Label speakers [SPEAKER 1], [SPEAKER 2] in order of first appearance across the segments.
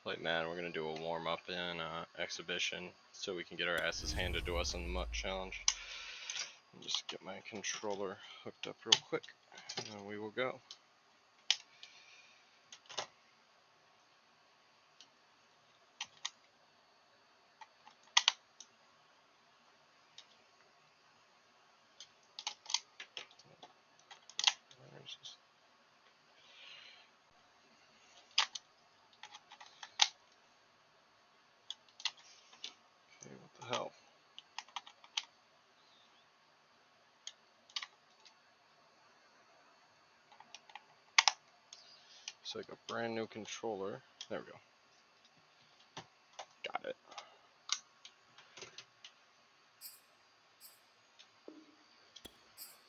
[SPEAKER 1] play MUT. We're gonna do a warm up in exhibition so we can get our asses handed to us in the MUT challenge. I'll just get my controller hooked up real quick, and then we will go. Okay, what the hell? It's like a brand new controller. There we go. Got it.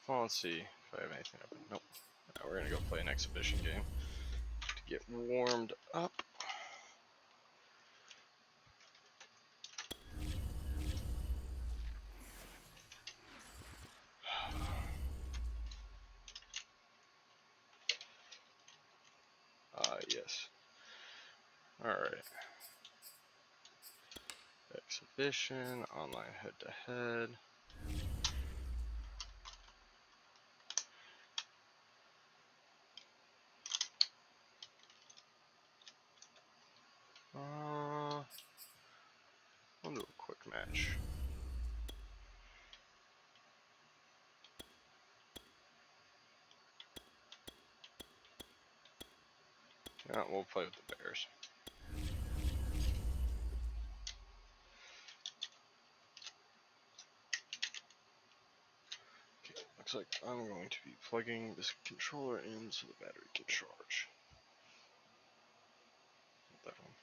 [SPEAKER 1] Well, let's see if I have anything open. Nope. Now we're gonna go play an exhibition game to get warmed up. Yes. Alright. Exhibition, online head-to-head. I'll do a quick match. Yeah, we'll play with the Bears. Okay, looks like I'm going to be plugging this controller in so the battery can charge. That one.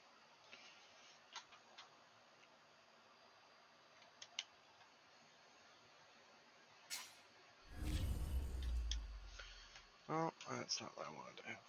[SPEAKER 1] Oh, that's not what I wanted to happen.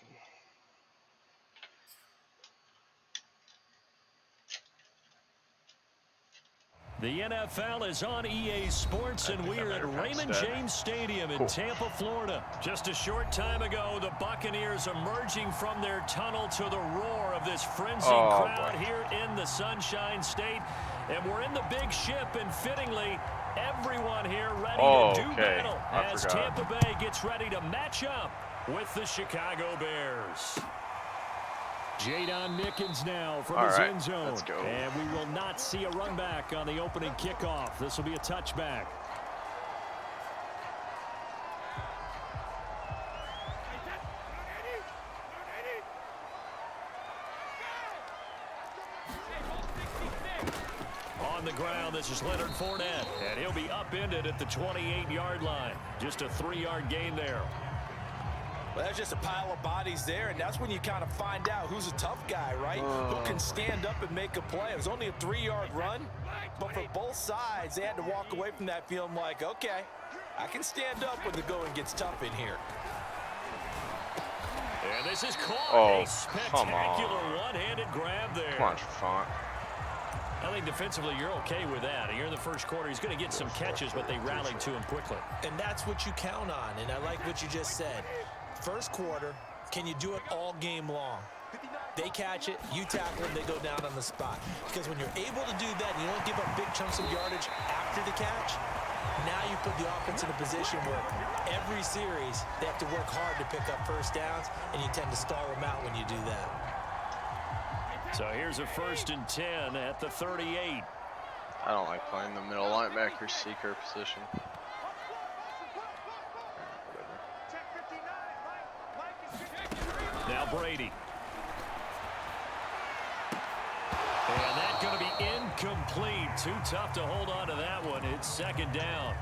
[SPEAKER 2] The NFL is on EA Sports, and we're at Raymond James Stadium in Tampa, Florida. Just a short time ago, the Buccaneers emerging from their tunnel to the roar of this frenzied crowd here in the Sunshine State. And we're in the big ship, and fittingly, everyone here ready to do battle as Tampa Bay gets ready to match up with the Chicago Bears. Jadon Mickens now from his end zone. And we will not see a run back on the opening kickoff. This will be a touchback. On the ground, this is Leonard Fournette. And he'll be upended at the 28-yard line. Just a 3-yard gain there.
[SPEAKER 3] Well, that's just a pile of bodies there, and that's when you kind of find out who's a tough guy, right? Who can stand up and make a play. It was only a 3-yard run, but for both sides, they had to walk away from that feeling like, okay, I can stand up when the going gets tough in here.
[SPEAKER 2] And this is caught. A spectacular one-handed grab there.
[SPEAKER 1] Come on, Trufant.
[SPEAKER 2] I think defensively you're okay with that. Here in the first quarter, he's going to get some catches, but they rallied to him quickly.
[SPEAKER 3] And that's what you count on, and I like what you just said. First quarter, can you do it all game long? They catch it, you tackle them, they go down on the spot. Because when you're able to do that, and you don't give up big chunks of yardage after the catch, now you put the offense in a position where every series they have to work hard to pick up first downs, and you tend to stall them out when you do that.
[SPEAKER 2] So here's a 1st and 10 at the 38.
[SPEAKER 1] I don't like playing the middle linebacker seeker position.
[SPEAKER 2] Now Brady. And that's going to be incomplete. Too tough to hold on to that one. It's 2nd down.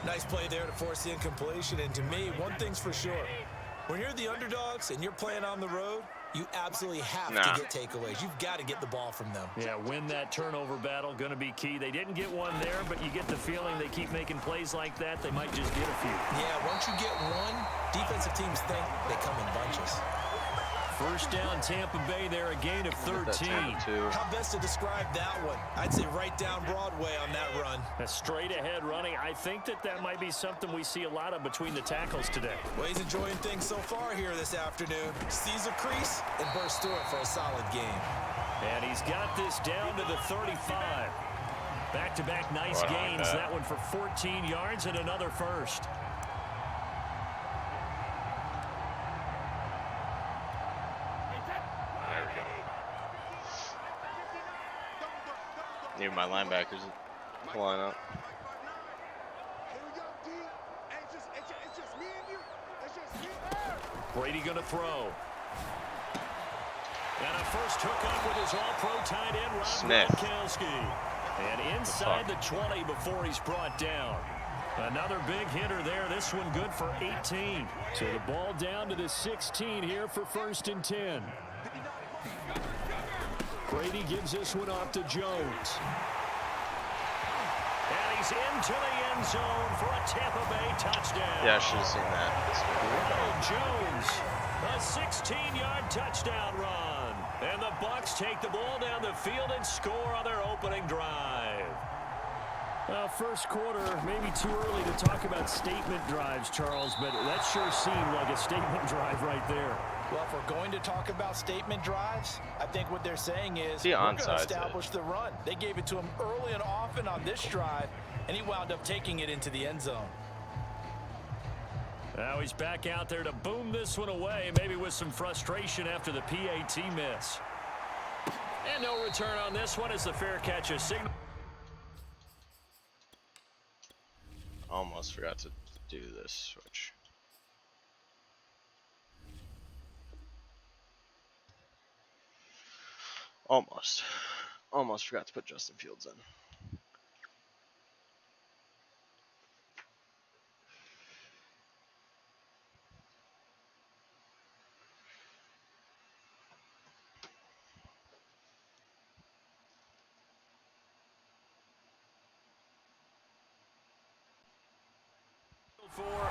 [SPEAKER 3] Nice play there to force the incompletion. And to me, one thing's for sure. When you're the underdogs and you're playing on the road, you absolutely have to get takeaways. You've got to get the ball from them.
[SPEAKER 2] Yeah, win that turnover battle, going to be key. They didn't get one there, but you get the feeling they keep making plays like that, they might just get a few.
[SPEAKER 3] Yeah, once you get one, defensive teams think they come in bunches.
[SPEAKER 2] First down, Tampa Bay there, a gain of 13.
[SPEAKER 3] How best to describe that one? I'd say right down Broadway on that run.
[SPEAKER 2] A straight ahead running. I think that might be something we see a lot of between the tackles today.
[SPEAKER 3] Well, he's enjoying things so far here this afternoon. Sees a crease and bursts through it for a solid game.
[SPEAKER 2] And he's got this down to the 35. Back-to-back nice gains. That one for 14 yards and another first.
[SPEAKER 1] Even my linebackers line up.
[SPEAKER 2] Brady going to throw. And a first hookup with his all-pro tight end, Rob Gronkowski. And inside the 20 before he's brought down. Another big hitter there. This one good for 18. So the ball down to the 16 here for 1st and 10. Brady gives this one off to Jones. And he's into the end zone for a Tampa Bay touchdown.
[SPEAKER 1] Yeah, I should have seen that.
[SPEAKER 2] Jones, a 16-yard touchdown run. And the Bucs take the ball down the field and score on their opening drive. First quarter, maybe too early to talk about statement drives, Charles, but that sure seemed like a statement drive right there.
[SPEAKER 3] Well, if we're going to talk about statement drives, I think what they're saying is we're going to establish the run. They gave it to him early and often on this drive, and he wound up taking it into the end zone.
[SPEAKER 2] Now he's back out there to boom this one away, maybe with some frustration after the PAT miss. And no return on this one as the fair catch is signal.
[SPEAKER 1] Almost forgot to do this switch. Almost forgot to put Justin Fields in.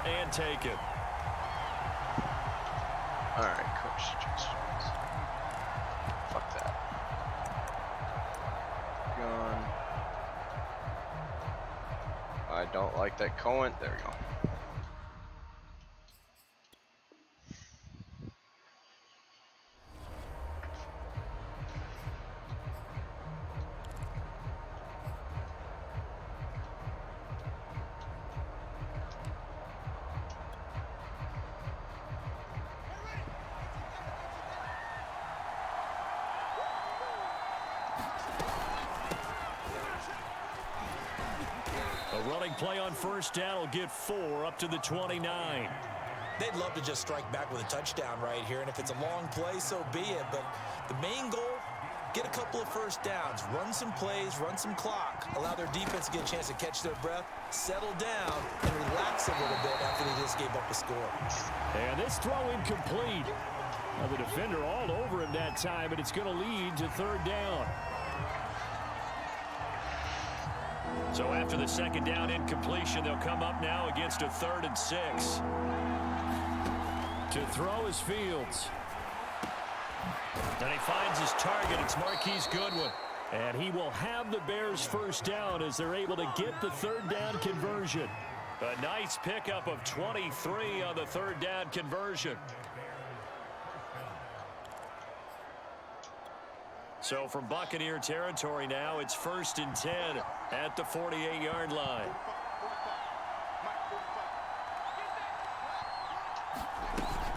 [SPEAKER 2] And take it.
[SPEAKER 1] All right, Coach. Fuck that. Gone. I don't like that Cohen. There we go.
[SPEAKER 2] Running play on first down will get 4 up to the 29.
[SPEAKER 3] They'd love to just strike back with a touchdown right here, and if it's a long play, so be it. But the main goal, get a couple of first downs, run some plays, run some clock, allow their defense to get a chance to catch their breath, settle down, and relax a little bit after they just gave up a score.
[SPEAKER 2] And this throw incomplete. Now the defender all over him that time, but it's going to lead to 3rd down. So after the 2nd down incompletion, they'll come up now against a 3rd and 6. To throw is Fields. And he finds his target. It's Marquise Goodwin. And he will have the Bears first down as they're able to get the 3rd down conversion. A nice pickup of 23 on the 3rd down conversion. So from Buccaneer territory now, it's 1st and 10 at the 48-yard line.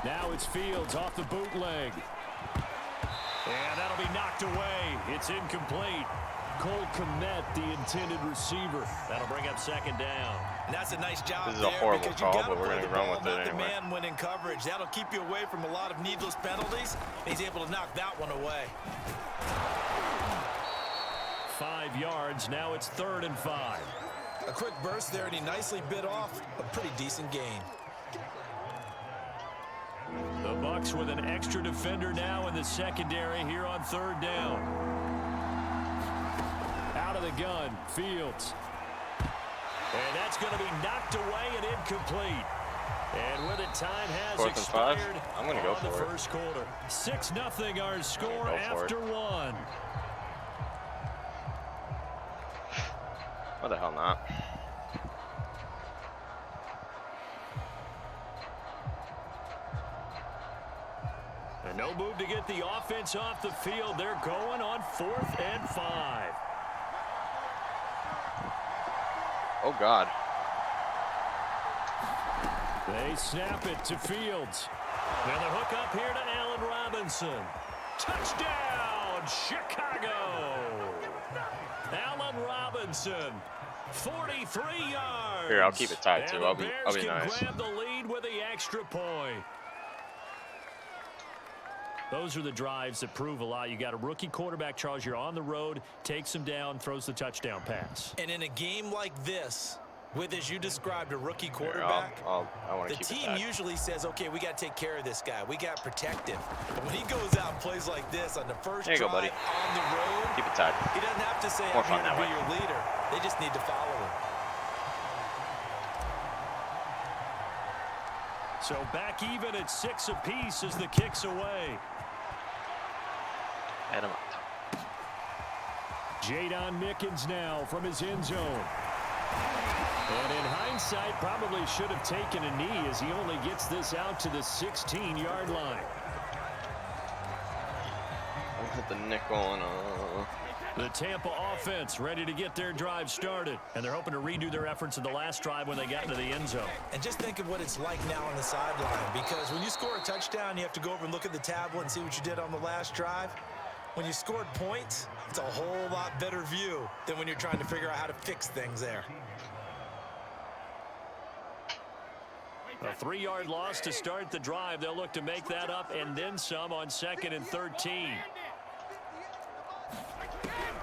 [SPEAKER 2] Now it's Fields off the bootleg. And that'll be knocked away. It's incomplete. Cole Kmet, the intended receiver. That'll bring up 2nd down.
[SPEAKER 3] And that's a nice job.
[SPEAKER 1] This is a horrible call, but we're going to run with it anyway.
[SPEAKER 3] The man winning coverage. That'll keep you away from a lot of needless penalties. He's able to knock that one away.
[SPEAKER 2] 5 yards. Now it's 3rd and 5.
[SPEAKER 3] A quick burst there, and he nicely bit off a pretty decent gain.
[SPEAKER 2] The Bucs with an extra defender now in the secondary here on 3rd down. Out of the gun, Fields. And that's going to be knocked away and incomplete. And with it, time has
[SPEAKER 1] 4th and 5.
[SPEAKER 2] expired.
[SPEAKER 1] I'm gonna go
[SPEAKER 2] the
[SPEAKER 1] for it.
[SPEAKER 2] First quarter. 6-0 our score after 1.
[SPEAKER 1] Why the hell not?
[SPEAKER 2] And no move to get the offense off the field. They're going on 4th and 5.
[SPEAKER 1] Oh God.
[SPEAKER 2] They snap it to Fields. Now the hook up here to Allen Robinson. Touchdown, Chicago! Allen Robinson, 43 yards.
[SPEAKER 1] Here, I'll keep it tied too.
[SPEAKER 2] And
[SPEAKER 1] I'll
[SPEAKER 2] the
[SPEAKER 1] be
[SPEAKER 2] Bears can
[SPEAKER 1] nice.
[SPEAKER 2] grab the lead with the extra point. Those are the drives that prove a lot. You got a rookie quarterback, Charles. You're on the road, takes him down, throws the touchdown pass.
[SPEAKER 3] And in a game like this, with, as you described, a rookie
[SPEAKER 1] Here,
[SPEAKER 3] quarterback,
[SPEAKER 1] I want to
[SPEAKER 3] the
[SPEAKER 1] keep it
[SPEAKER 3] team
[SPEAKER 1] tied.
[SPEAKER 3] usually says, okay, we got to take care of this guy. We got to protect him. But when he goes out and plays like this on the first
[SPEAKER 1] There you
[SPEAKER 3] drive
[SPEAKER 1] go, buddy.
[SPEAKER 3] on the road,
[SPEAKER 1] Keep it tied.
[SPEAKER 3] he doesn't have to say,
[SPEAKER 1] More
[SPEAKER 3] I'm
[SPEAKER 1] fun
[SPEAKER 3] here to
[SPEAKER 1] that
[SPEAKER 3] be
[SPEAKER 1] way.
[SPEAKER 3] your leader. They just need to follow him.
[SPEAKER 2] So back even at 6 apiece as the kick's away.
[SPEAKER 1] Head him up.
[SPEAKER 2] Jadon Mickens now from his end zone. And in hindsight, probably should have taken a knee as he only gets this out to the 16-yard line.
[SPEAKER 1] I'll hit the nickel and
[SPEAKER 2] The Tampa offense ready to get their drive started. And they're hoping to redo their efforts in the last drive when they got into the end zone.
[SPEAKER 3] And just think of what it's like now on the sideline, because when you score a touchdown, you have to go over and look at the tablet and see what you did on the last drive. When you scored points, it's a whole lot better view than when you're trying to figure out how to fix things there.
[SPEAKER 2] A 3-yard loss to start the drive. They'll look to make that up and then some on 2nd and 13.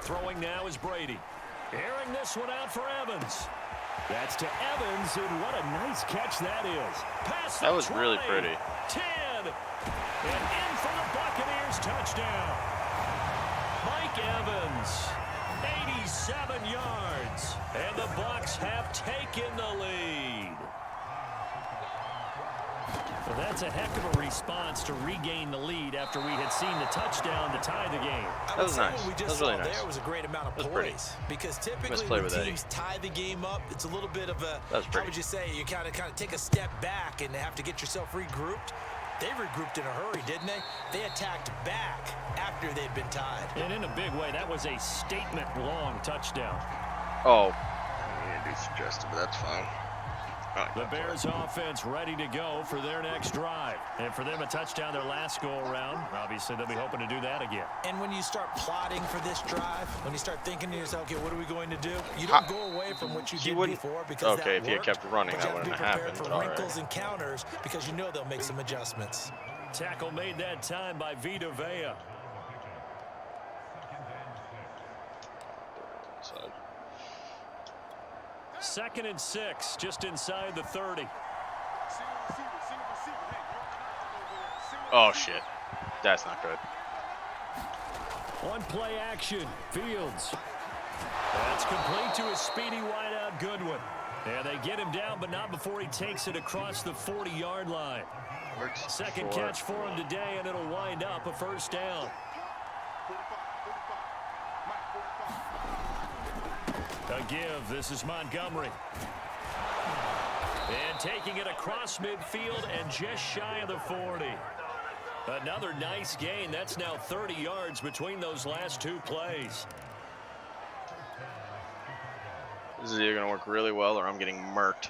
[SPEAKER 2] Throwing now is Brady. Airing this one out for Evans. That's to Evans, and what a nice catch that is. Pass
[SPEAKER 1] that was
[SPEAKER 2] 20,
[SPEAKER 1] really pretty.
[SPEAKER 2] 10, and in for the Buccaneers touchdown. Mike Evans, 87 yards, and the Bucs have taken the lead. Well, that's a heck of a response to regain the lead after we had seen the touchdown to tie the game.
[SPEAKER 3] I
[SPEAKER 1] That was
[SPEAKER 3] would say
[SPEAKER 1] nice.
[SPEAKER 3] What we
[SPEAKER 1] That
[SPEAKER 3] just
[SPEAKER 1] was really
[SPEAKER 3] saw
[SPEAKER 1] nice.
[SPEAKER 3] there was a great amount of
[SPEAKER 1] That was pretty.
[SPEAKER 3] poise, because typically
[SPEAKER 1] Must play
[SPEAKER 3] when
[SPEAKER 1] with
[SPEAKER 3] teams tie the game up, it's a little bit of a,
[SPEAKER 1] That was
[SPEAKER 3] how
[SPEAKER 1] pretty.
[SPEAKER 3] would you say, you kind of take a step back and have to get yourself regrouped. They regrouped in a hurry, didn't they? They attacked back after they'd been tied.
[SPEAKER 2] And in a big way, that was a statement-long touchdown.
[SPEAKER 1] Oh, I need to be suggestive, but that's fine. Right,
[SPEAKER 2] The Bears offense ready to go for their next drive. And for them, a touchdown their last go-around. Obviously, they'll be hoping to do that again.
[SPEAKER 3] And when you start plotting for this drive, when you start thinking to yourself, okay, what are we going to do? You don't go away from what you
[SPEAKER 1] He
[SPEAKER 3] did
[SPEAKER 1] wouldn't-
[SPEAKER 3] before, because
[SPEAKER 1] okay,
[SPEAKER 3] that
[SPEAKER 1] if he had
[SPEAKER 3] worked,
[SPEAKER 1] kept running,
[SPEAKER 3] but
[SPEAKER 1] that
[SPEAKER 3] you have to be
[SPEAKER 1] wouldn't have
[SPEAKER 3] prepared
[SPEAKER 1] happened,
[SPEAKER 3] for
[SPEAKER 1] but all right.
[SPEAKER 3] wrinkles and counters, because you know they'll make some adjustments.
[SPEAKER 2] Tackle made that time by Vita Vea.
[SPEAKER 1] Side.
[SPEAKER 2] 2nd and 6, just inside the 30.
[SPEAKER 1] Oh shit, that's not good.
[SPEAKER 2] One play action, Fields. That's complete to his speedy wideout Goodwin. And they get him down, but not before he takes it across the 40-yard line. Second catch for him today, and it'll wind up a first down. A give, this is Montgomery. And taking it across midfield and just shy of the 40. Another nice gain. That's now 30 yards between those last two plays.
[SPEAKER 1] This is either going to work really well or I'm getting murked.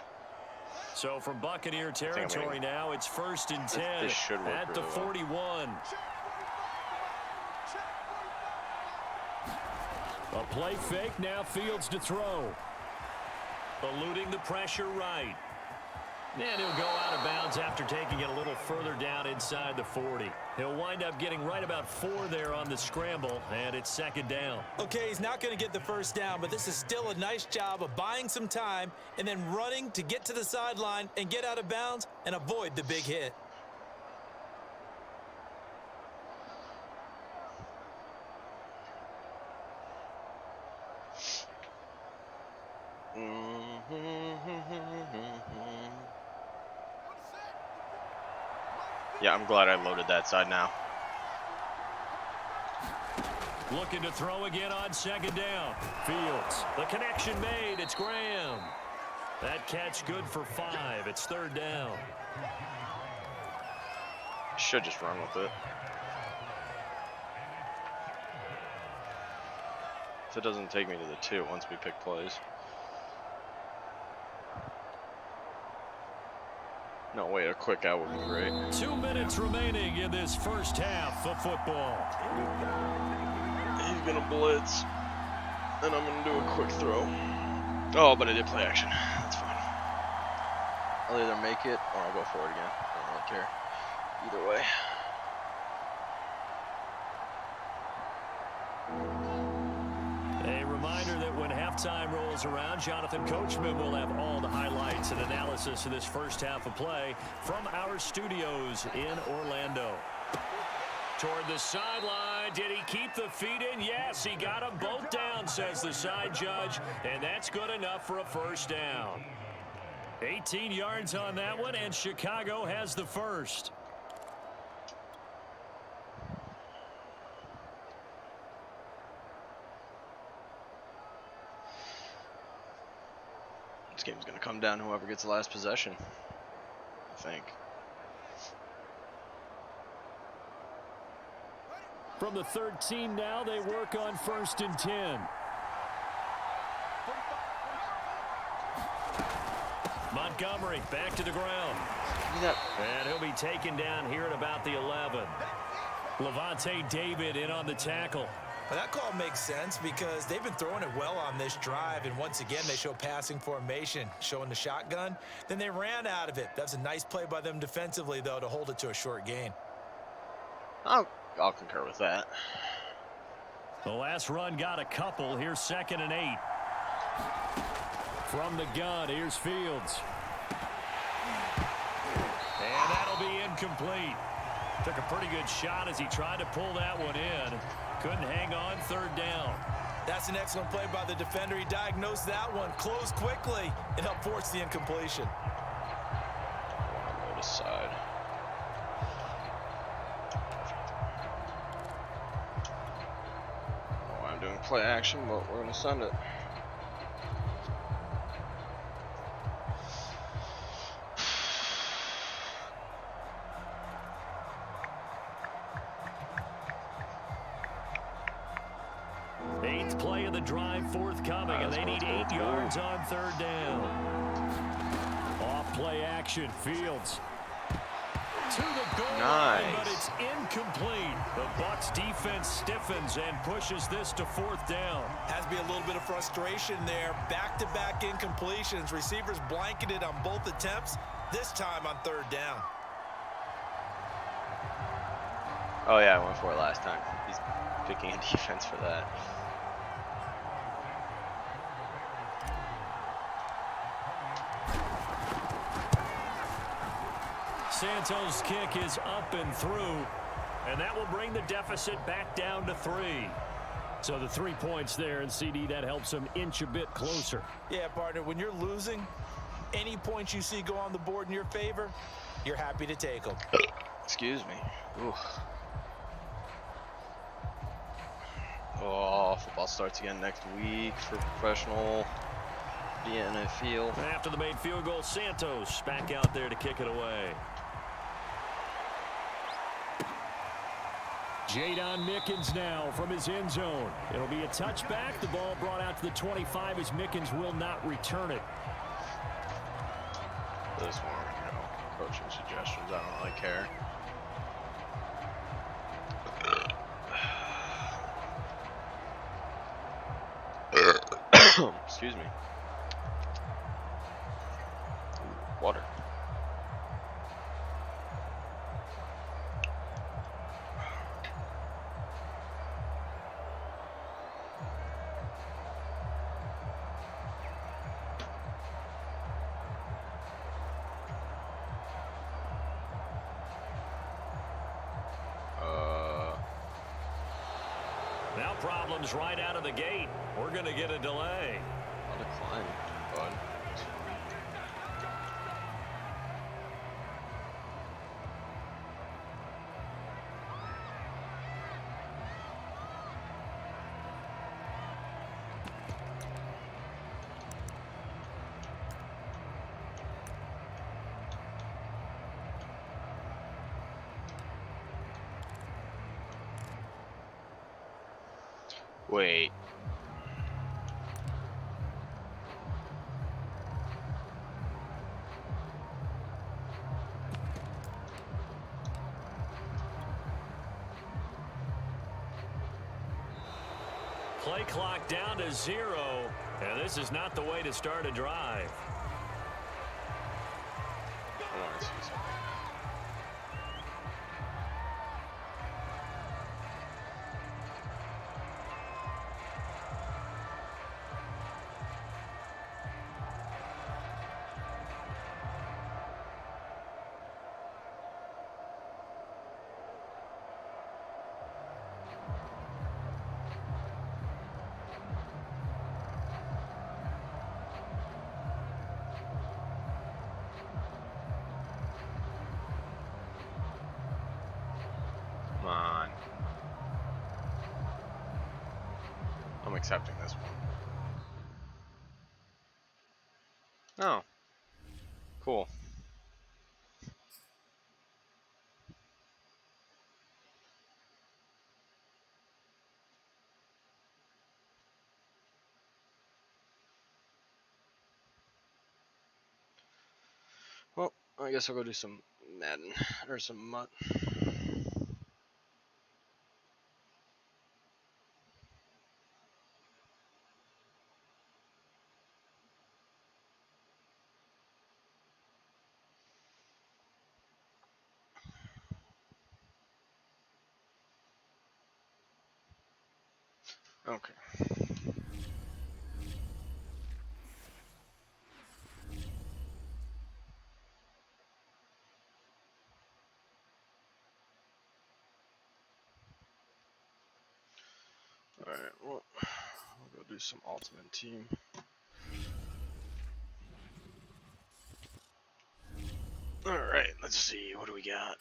[SPEAKER 2] So from Buccaneer territory now, it's 1st and 10
[SPEAKER 1] This should work
[SPEAKER 2] at the
[SPEAKER 1] really well.
[SPEAKER 2] 41. A play fake, now Fields to throw. Eluding the pressure right. And he'll go out of bounds after taking it a little further down inside the 40. He'll wind up getting right about 4 there on the scramble, and it's 2nd down.
[SPEAKER 3] Okay, he's not going to get the first down, but this is still a nice job of buying some time and then running to get to the sideline and get out of bounds and avoid the big hit.
[SPEAKER 1] Yeah, I'm glad I loaded that side now.
[SPEAKER 2] Looking to throw again on second down. Fields. The connection made. It's Graham. That catch good for 5. It's third down.
[SPEAKER 1] Should just run with it. So it doesn't take me to the 2 once we pick plays. No, wait, a quick out would be great.
[SPEAKER 2] 2 minutes remaining in this first half of football.
[SPEAKER 1] He's gonna blitz, and I'm gonna do a quick throw. Oh, but I did play action. That's fine. I'll either make it or I'll go for it again. I don't really care. Either way.
[SPEAKER 2] A reminder that when halftime rolls around, Jonathan Coachman will have all the highlights and analysis of this first half of play from our studios in Orlando. Toward the sideline. Did he keep the feet in? Yes, he got them both down, says the side judge, and that's good enough for a first down. 18 yards on that one, and Chicago has the first.
[SPEAKER 1] This game's gonna come down to whoever gets the last possession, I think.
[SPEAKER 2] From the 13 now, they work on 1st and 10. Montgomery back to the ground. And he'll be taken down here at about the 11. Levante David in on the tackle.
[SPEAKER 3] Well, that call makes sense because they've been throwing it well on this drive, and once again they show passing formation, showing the shotgun. Then they ran out of it. That's a nice play by them defensively, though, to hold it to a short gain.
[SPEAKER 1] I'll concur with that.
[SPEAKER 2] The last run got a couple. Here's 2nd and 8. From the gun, here's Fields. And that'll be incomplete. Took a pretty good shot as he tried to pull that one in. Couldn't hang on, 3rd down.
[SPEAKER 3] That's an excellent play by the defender. He diagnosed that one, closed quickly, and helped force the incompletion.
[SPEAKER 1] Load aside. Oh, I'm doing play action, but we're gonna send it.
[SPEAKER 2] Eighth play of the drive forthcoming, and they need 8 yards on 3rd down. Off play action, Fields. To the goal line, but it's incomplete. The Bucs defense stiffens and pushes this to 4th down.
[SPEAKER 3] Has to be a little bit of frustration there. Back-to-back incompletions. Receivers blanketed on both attempts, this time on 3rd down.
[SPEAKER 1] Oh yeah, I went for it last time. He's picking a defense for that.
[SPEAKER 2] Santos' kick is up and through, and that will bring the deficit back down to 3. So the 3 points there, and CD, that helps them inch a bit closer.
[SPEAKER 3] Yeah, partner, when you're losing, any points you see go on the board in your favor, you're happy to take them.
[SPEAKER 1] Excuse me. Ooh. Oh, football starts again next week for professional NFL.
[SPEAKER 2] After the made field goal, Santos back out there to kick it away. Jadon Mickens now from his end zone. It'll be a touchback. The ball brought out to the 25 as Mickens will not return it.
[SPEAKER 1] This one, coaching suggestions, I don't really care. Excuse me. Ooh, water.
[SPEAKER 2] Now problems right out of the gate. We're going to get a delay.
[SPEAKER 1] I'll decline, bud. Wait.
[SPEAKER 2] Play clock down to 0, and this is not the way to start a drive.
[SPEAKER 1] I want to see something. Come on. I'm accepting this one. Oh. Cool. Well, I guess I'll go do some Madden or some MUT. Okay. Alright, well, I'll go do some Ultimate Team. Alright, let's see, what do we got?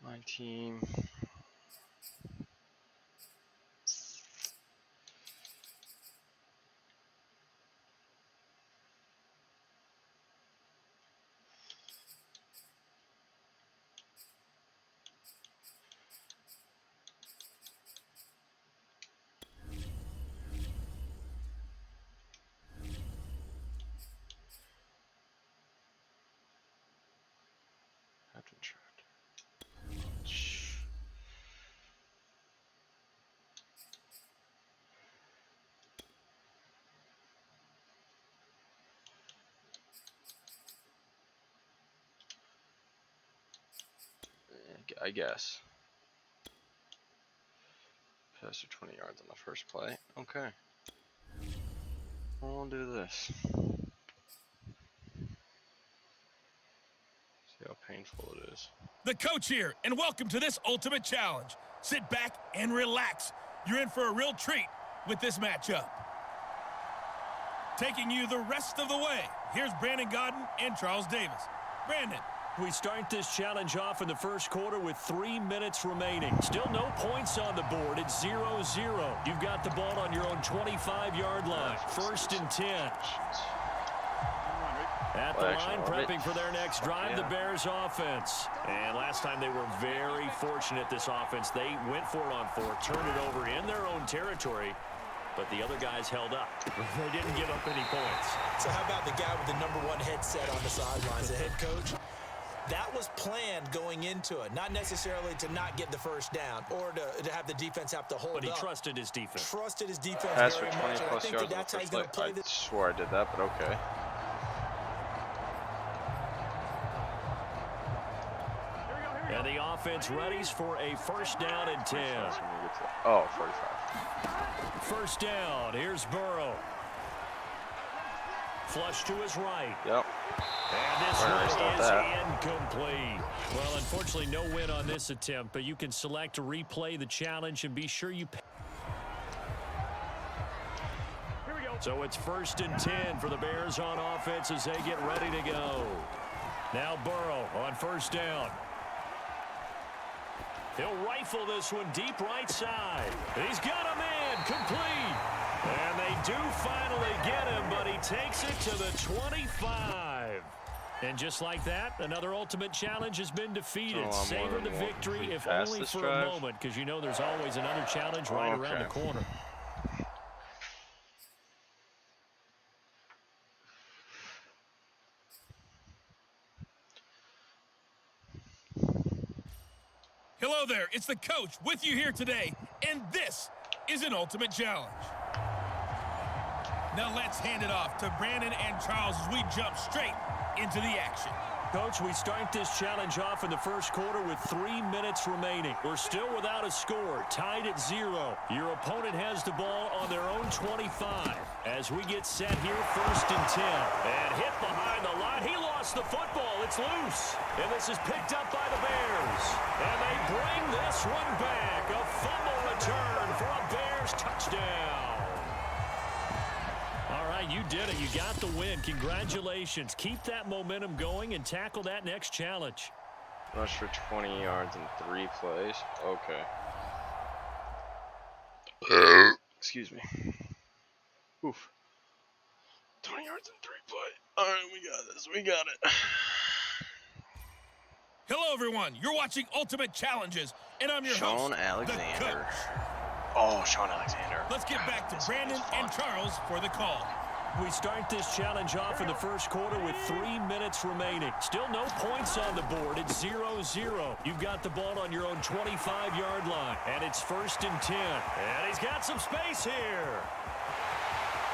[SPEAKER 1] My team. I guess. Pass for 20 yards on the first play. Okay. We'll do this. See how painful it is.
[SPEAKER 4] The coach here, and welcome to this ultimate challenge. Sit back and relax. You're in for a real treat with this matchup. Taking you the rest of the way, here's Brandon Godden and Charles Davis. Brandon.
[SPEAKER 2] We start this challenge off in the first quarter with 3 minutes remaining. Still no points on the board. It's 0-0. You've got the ball on your own 25-yard line. 1st and 10. At the line, prepping for their next drive, the Bears offense. And last time they were very fortunate, this offense. They went for it on 4, turned it over in their own territory, but the other guys held up. They didn't give up any points.
[SPEAKER 3] So how about the guy with the #1 headset on the sidelines, the head coach? That was planned going into it, not necessarily to not get the first down or to have the defense have to hold up.
[SPEAKER 2] But he trusted his defense.
[SPEAKER 3] Trusted his defense
[SPEAKER 1] That's
[SPEAKER 3] very
[SPEAKER 1] for
[SPEAKER 3] much.
[SPEAKER 1] 20
[SPEAKER 3] And I
[SPEAKER 1] plus
[SPEAKER 3] think
[SPEAKER 1] yards
[SPEAKER 3] that's how he's going to play this.
[SPEAKER 1] I swore I did that, but okay.
[SPEAKER 2] And the offense readies for a 1st down and 10.
[SPEAKER 1] Oh, 45.
[SPEAKER 2] 1st down. Here's Burrow. Flush to his right.
[SPEAKER 1] Yep.
[SPEAKER 2] And this one is incomplete. Well, unfortunately, no win on this attempt, but you can select to replay the challenge and be sure you pay. Here we go. So it's 1st and 10 for the Bears on offense as they get ready to go. Now Burrow on 1st down. He'll rifle this one deep right side. He's got a man complete. And they do finally get him, but he takes it to the 25. And just like that, another ultimate challenge has been defeated. Savor the victory, if only for a moment, because you know there's always another challenge right around the corner.
[SPEAKER 4] Hello there, it's the coach with you here today, and this is an ultimate challenge. Now let's hand it off to Brandon and Charles as we jump straight into the action.
[SPEAKER 2] Coach, we start this challenge off in the first quarter with 3 minutes remaining. We're still without a score, tied at 0. Your opponent has the ball on their own 25. As we get set here, 1st and 10. And hit behind the line. He lost the football. It's loose. And this is picked up by the Bears. And they bring this one back. A fumble return for a Bears touchdown. All right, you did it. You got the win. Congratulations. Keep that momentum going and tackle that next challenge.
[SPEAKER 1] Rush for 20 yards in 3 plays. Okay. Excuse me. Oof. 20 yards in 3 plays. All right, we got this. We got it.
[SPEAKER 4] Hello, everyone. You're watching Ultimate Challenges, and I'm your host,
[SPEAKER 1] Sean Alexander.
[SPEAKER 4] the coach.
[SPEAKER 1] Oh, Sean Alexander.
[SPEAKER 4] Let's get back to Brandon and Charles for the call.
[SPEAKER 2] We start this challenge off in the first quarter with 3 minutes remaining. Still no points on the board. It's 0-0. You've got the ball on your own 25-yard line, and it's 1st and 10. And he's got some space here.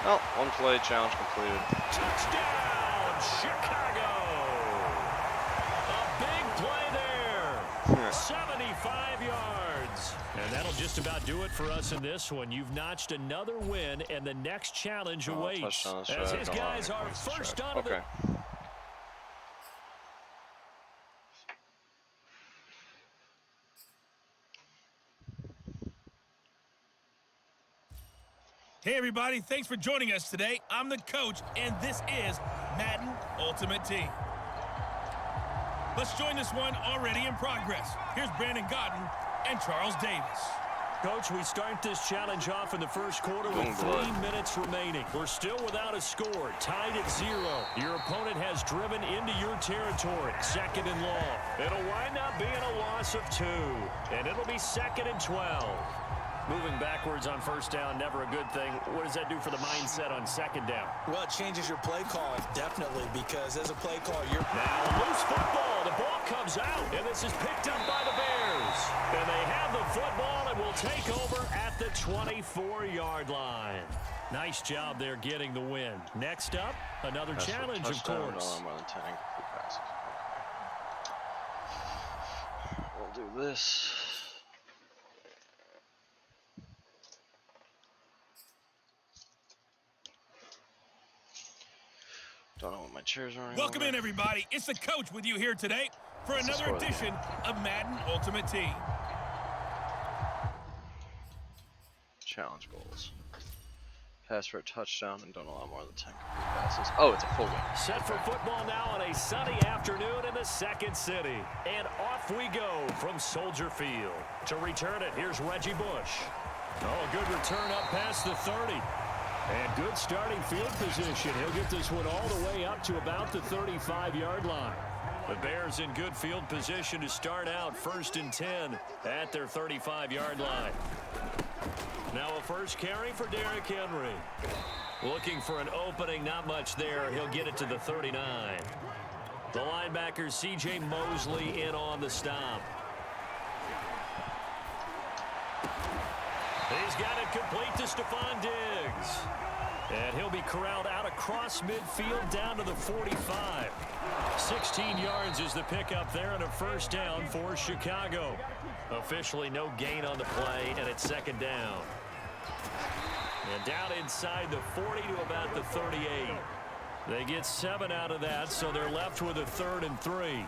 [SPEAKER 1] Oh, 1 play, challenge completed.
[SPEAKER 2] Touchdown, Chicago. A big play there. 75 yards. And that'll just about do it for us in this one. You've notched another win, and the next challenge awaits. As his guys are first on the...
[SPEAKER 4] Hey, everybody. Thanks for joining us today. I'm the coach, and this is Madden Ultimate Team. Let's join this one already in progress. Here's Brandon Godden and Charles Davis.
[SPEAKER 2] Coach, we start this challenge off in the first quarter with 3 minutes remaining. We're still without a score, tied at 0. Your opponent has driven into your territory. 2nd and long. It'll wind up being a loss of 2, and it'll be 2nd and 12. Moving backwards on 1st down, never a good thing. What does that do for the mindset on 2nd down?
[SPEAKER 3] Well, it changes your play call, definitely, because as a play call, you're...
[SPEAKER 2] Now, loose football. The ball comes out, and this is picked up by the Bears. And they have the football and will take over at the 24-yard line. Nice job there getting the win. Next up, another challenge, of course.
[SPEAKER 1] We'll do this. Don't know what my chairs are.
[SPEAKER 4] Welcome in, everybody. It's the coach with you here today for another edition of Madden Ultimate Team.
[SPEAKER 1] Challenge goals. Pass for a touchdown and don't allow more than 10 passes. Oh, it's a full game.
[SPEAKER 2] Set for football now on a sunny afternoon in the second city. And off we go from Soldier Field. To return it, here's Reggie Bush. Oh, good return up past the 30. And good starting field position. He'll get this one all the way up to about the 35-yard line. The Bears in good field position to start out 1st and 10 at their 35-yard line. Now a first carry for Derrick Henry. Looking for an opening, not much there. He'll get it to the 39. The linebacker C.J. Mosley in on the stop. He's got it complete to Stephon Diggs. And he'll be corralled out across midfield down to the 45. 16 yards is the pickup there and a 1st down for Chicago. Officially no gain on the play, and it's 2nd down. And down inside the 40 to about the 38. They get 7 out of that, so they're left with a 3rd and 3.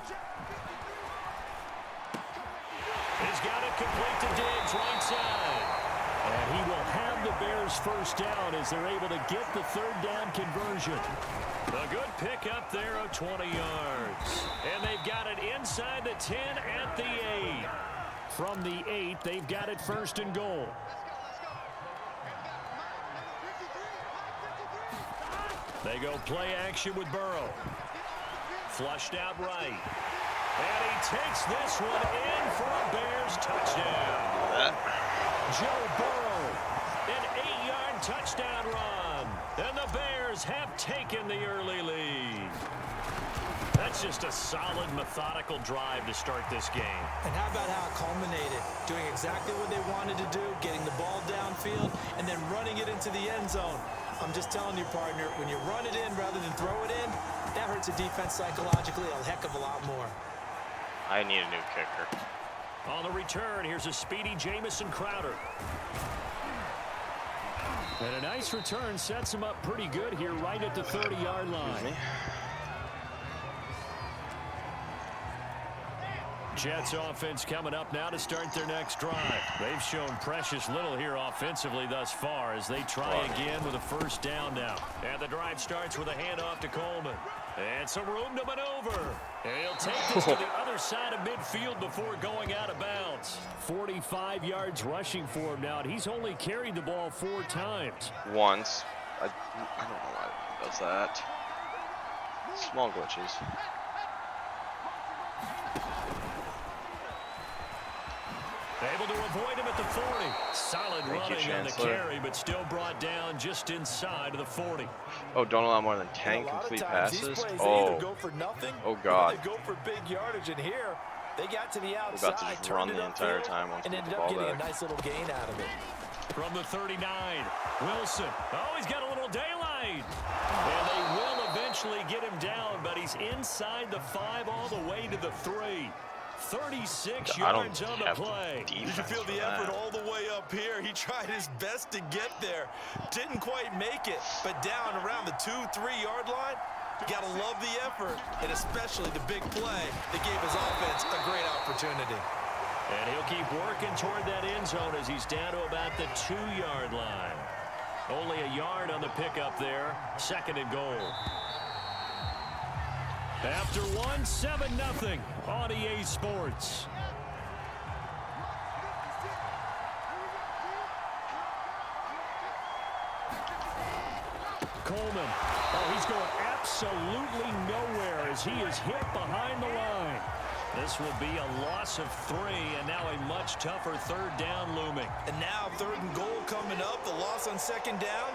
[SPEAKER 2] He's got it complete to Diggs, right side. And he will have the Bears 1st down as they're able to get the 3rd down conversion. A good pickup there of 20 yards. And they've got it inside the 10 at the 8. From the 8, they've got it 1st and goal. They go play action with Burrow. flushed out right. And he takes this one in for a Bears touchdown. Joe Burrow, an 8-yard touchdown run. And the Bears have taken the early lead. That's just a solid, methodical drive to start this game.
[SPEAKER 3] And how about how it culminated? Doing exactly what they wanted to do, getting the ball downfield, and then running it into the end zone. I'm just telling you, partner, when you run it in rather than throw it in, that hurts a defense psychologically a heck of a lot more.
[SPEAKER 5] I need a new kicker.
[SPEAKER 2] On the return, here's a speedy Jamison Crowder. And a nice return sets him up pretty good here right at the 30-yard line. Jets offense coming up now to start their next drive. They've shown precious little here offensively thus far as they try again with a first down now. And the drive starts with a handoff to Coleman. And some room to maneuver. And he'll take this to the other side of midfield before going out of bounds. 45 yards rushing for him now. And he's only carried the ball 4 times.
[SPEAKER 5] Once. I don't know why he does that. Small glitches.
[SPEAKER 2] Able to avoid him at the 40. Solid running on the carry, but still brought down just inside of the 40.
[SPEAKER 5] Oh, don't allow more than 10 complete passes.
[SPEAKER 3] Oh, go for nothing,
[SPEAKER 5] oh God.
[SPEAKER 3] They go for big yardage, and here they got to the outside,
[SPEAKER 5] got to just run the entire time once
[SPEAKER 3] and
[SPEAKER 5] we get
[SPEAKER 3] ended
[SPEAKER 5] the
[SPEAKER 3] up
[SPEAKER 5] ball
[SPEAKER 3] getting
[SPEAKER 5] back.
[SPEAKER 3] a nice little gain out of it.
[SPEAKER 2] From the 39, Wilson. Oh, he's got a little daylight. And they will eventually get him down, but he's inside the 5 all the way to the 3. 36 yards on the play.
[SPEAKER 3] You can feel the effort all the way up here. He tried his best to get there. Didn't quite make it, but down around the 2-3-yard line, you got to love the effort, and especially the big play that gave his offense a great opportunity.
[SPEAKER 2] And he'll keep working toward that end zone as he's down to about the 2-yard line. Only a yard on the pickup there. 2nd and goal. After 1, 7-0 on EA Sports. Coleman. Oh, he's going absolutely nowhere as he is hit behind the line. This will be a loss of 3, and now a much tougher 3rd down looming.
[SPEAKER 3] And now 3rd and goal coming up. The loss on 2nd down.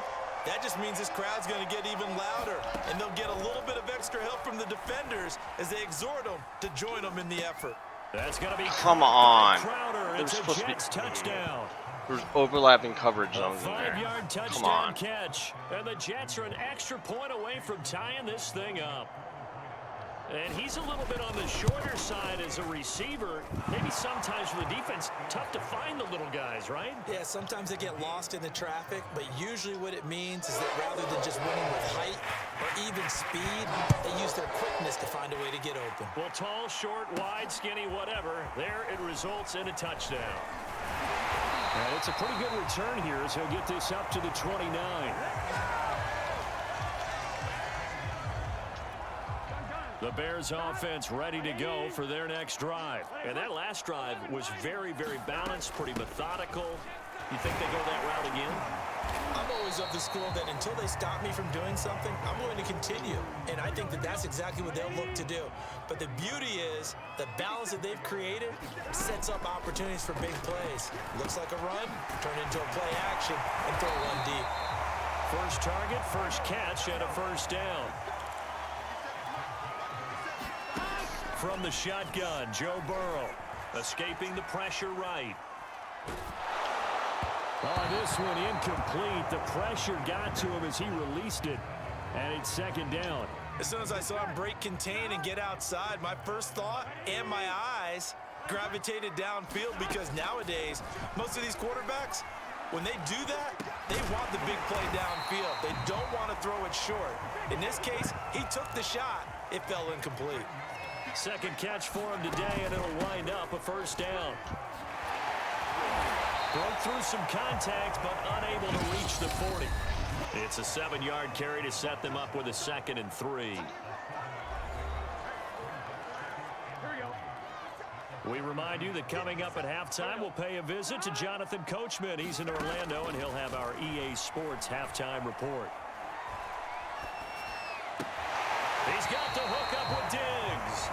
[SPEAKER 3] That just means this crowd's going to get even louder, and they'll get a little bit of extra help from the defenders as they exhort them to join them in the effort.
[SPEAKER 2] That's going to be
[SPEAKER 5] Crowder.
[SPEAKER 2] It's a Jets touchdown.
[SPEAKER 5] There's overlapping coverage zones in there.
[SPEAKER 2] 5-yard touchdown catch, and the Jets are an extra point away from tying this thing up. And he's a little bit on the shorter side as a receiver. Maybe sometimes for the defense, tough to find the little guys, right?
[SPEAKER 3] Yeah, sometimes they get lost in the traffic, but usually what it means is that rather than just winning with height or even speed, they use their quickness to find a way to get open.
[SPEAKER 2] Well, tall, short, wide, skinny, whatever, there it results in a touchdown. And it's a pretty good return here as he'll get this up to the 29. The Bears offense ready to go for their next drive. And that last drive was very, very balanced, pretty methodical. You think they go that route again?
[SPEAKER 3] I'm always of the school that until they stop me from doing something, I'm going to continue. And I think that that's exactly what they'll look to do. But the beauty is the balance that they've created sets up opportunities for big plays. Looks like a run, turn into a play action, and throw one deep.
[SPEAKER 2] First target, first catch, and a first down. From the shotgun, Joe Burrow escaping the pressure right. Oh, this one incomplete. The pressure got to him as he released it, and it's 2nd down.
[SPEAKER 3] As soon as I saw him break contain and get outside, my first thought and my eyes gravitated downfield because nowadays, most of these quarterbacks, when they do that, they want the big play downfield. They don't want to throw it short. In this case, he took the shot. It fell incomplete.
[SPEAKER 2] 2nd catch for him today, and it'll wind up a first down. Broke through some contact, but unable to reach the 40. It's a 7-yard carry to set them up with a 2nd and 3. We remind you that coming up at halftime, we'll pay a visit to Jonathan Coachman. He's in Orlando, and he'll have our EA Sports halftime report. He's got the hook up with Diggs.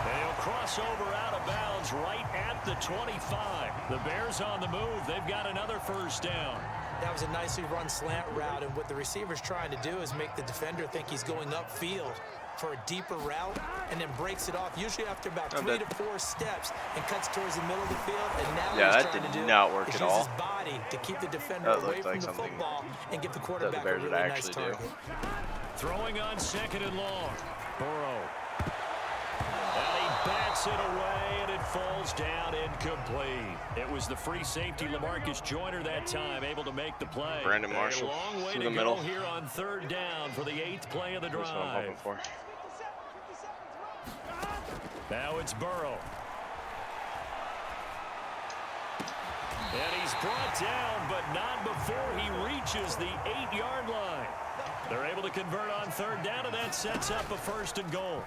[SPEAKER 2] And he'll cross over out of bounds right at the 25. The Bears on the move. They've got another first down.
[SPEAKER 3] That was a nicely run slant route, and what the receiver's trying to do is make the defender think he's going upfield for a deeper route, and then breaks it off, usually after about 3 to 4 steps, and cuts towards the middle of the field. And now
[SPEAKER 5] yeah,
[SPEAKER 3] what
[SPEAKER 5] that
[SPEAKER 3] he's trying to
[SPEAKER 5] did
[SPEAKER 3] do
[SPEAKER 5] not work
[SPEAKER 3] is
[SPEAKER 5] at
[SPEAKER 3] use
[SPEAKER 5] all.
[SPEAKER 3] his body to keep the defender
[SPEAKER 5] That
[SPEAKER 3] away
[SPEAKER 5] looked
[SPEAKER 3] from
[SPEAKER 5] like
[SPEAKER 3] the
[SPEAKER 5] something
[SPEAKER 3] football and give the
[SPEAKER 5] that
[SPEAKER 3] quarterback
[SPEAKER 5] the Bears
[SPEAKER 3] a
[SPEAKER 5] would
[SPEAKER 3] really nice
[SPEAKER 5] actually do.
[SPEAKER 3] target.
[SPEAKER 2] Throwing on 2nd and long. Burrow. And he bats it away, and it falls down incomplete. It was the free safety LaMarcus Joyner that time, able to make the play.
[SPEAKER 5] Brandon Marshall
[SPEAKER 2] A long way
[SPEAKER 5] through
[SPEAKER 2] to
[SPEAKER 5] the
[SPEAKER 2] go
[SPEAKER 5] middle.
[SPEAKER 2] here on 3rd down for the 8th play of the
[SPEAKER 5] That's what I'm hoping
[SPEAKER 2] drive.
[SPEAKER 5] for.
[SPEAKER 2] Now it's Burrow. And he's brought down, but not before he reaches the 8-yard line. They're able to convert on 3rd down, and that sets up a 1st and goal.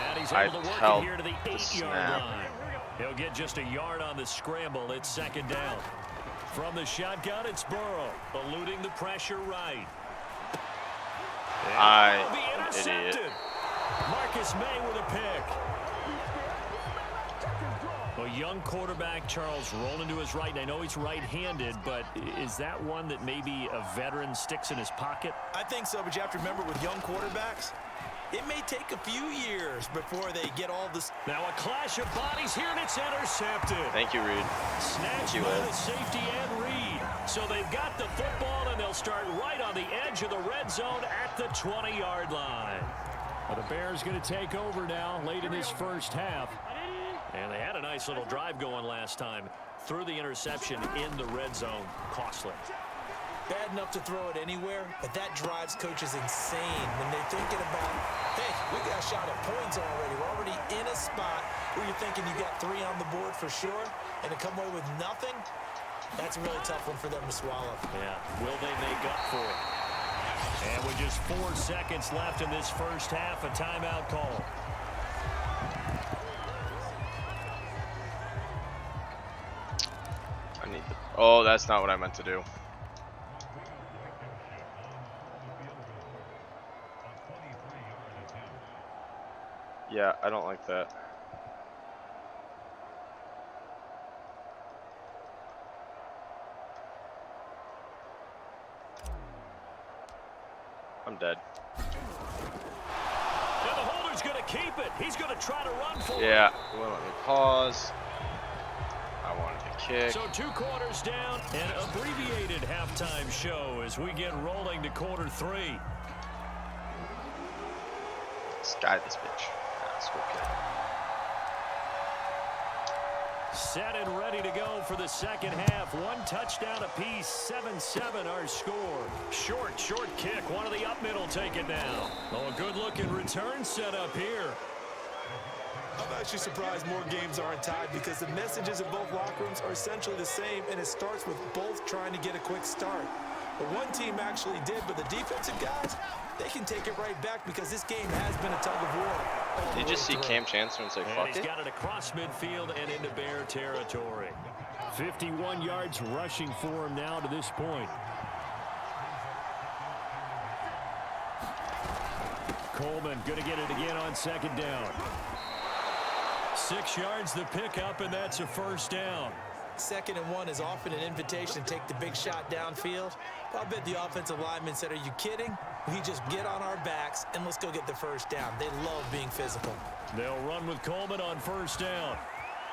[SPEAKER 2] And he's able to work it here to the 8-yard line. He'll get just a yard on the scramble. It's 2nd down. From the shotgun, it's Burrow, eluding the pressure right.
[SPEAKER 5] I'm
[SPEAKER 2] Be
[SPEAKER 5] an
[SPEAKER 2] intercepted.
[SPEAKER 5] idiot.
[SPEAKER 2] Marcus May with a pick. Well, young quarterback Charles rolling to his right, and I know he's right-handed, but is that one that maybe a veteran sticks in his pocket?
[SPEAKER 3] I think so, but you have to remember with young quarterbacks, it may take a few years before they get all this.
[SPEAKER 2] Now a clash of bodies here, and it's intercepted.
[SPEAKER 5] Thank you, Reed.
[SPEAKER 2] Snatched by the safety and Reed. So they've got the football, and they'll start right on the edge of the red zone at the 20-yard line. Well, the Bears going to take over now late in this first half. And they had a nice little drive going last time. Threw the interception in the red zone. Costly.
[SPEAKER 3] Bad enough to throw it anywhere, but that drives coaches insane when they're thinking about, hey, we got a shot at points already. We're already in a spot where you're thinking you got 3 on the board for sure, and to come away with nothing, that's a really tough one for them to swallow.
[SPEAKER 2] Yeah, will they make up for it? And with just 4 seconds left in this first half, a timeout call.
[SPEAKER 5] I need the. Oh, that's not what I meant to do. Yeah, I don't like that. I'm dead.
[SPEAKER 2] Now the holder's going to keep it. He's going to try to run for it.
[SPEAKER 5] Yeah, well, let me pause. I wanted to kick.
[SPEAKER 2] So 2 quarters down, an abbreviated halftime show as we get rolling to quarter 3.
[SPEAKER 5] Sky this bitch. That's okay.
[SPEAKER 2] Set and ready to go for the second half. 1 touchdown apiece, 7-7 our score. Short kick. One of the up middle take it down. Oh, a good-looking return set up here.
[SPEAKER 3] I'm actually surprised more games aren't tied because the messages in both locker rooms are essentially the same, and it starts with both trying to get a quick start. But one team actually did, but the defensive guys, they can take it right back because this game has been a tug of war.
[SPEAKER 5] Did you just see Cam Chancellor and say,
[SPEAKER 2] And
[SPEAKER 5] fuck
[SPEAKER 2] he's
[SPEAKER 5] it?
[SPEAKER 2] got it across midfield and into Bear territory. 51 yards rushing for him now to this point. Coleman going to get it again on 2nd down. 6 yards the pickup, and that's a first down.
[SPEAKER 3] 2nd and 1 is often an invitation to take the big shot downfield. I bet the offensive lineman said, are you kidding? We just get on our backs and let's go get the first down. They love being physical.
[SPEAKER 2] They'll run with Coleman on first down.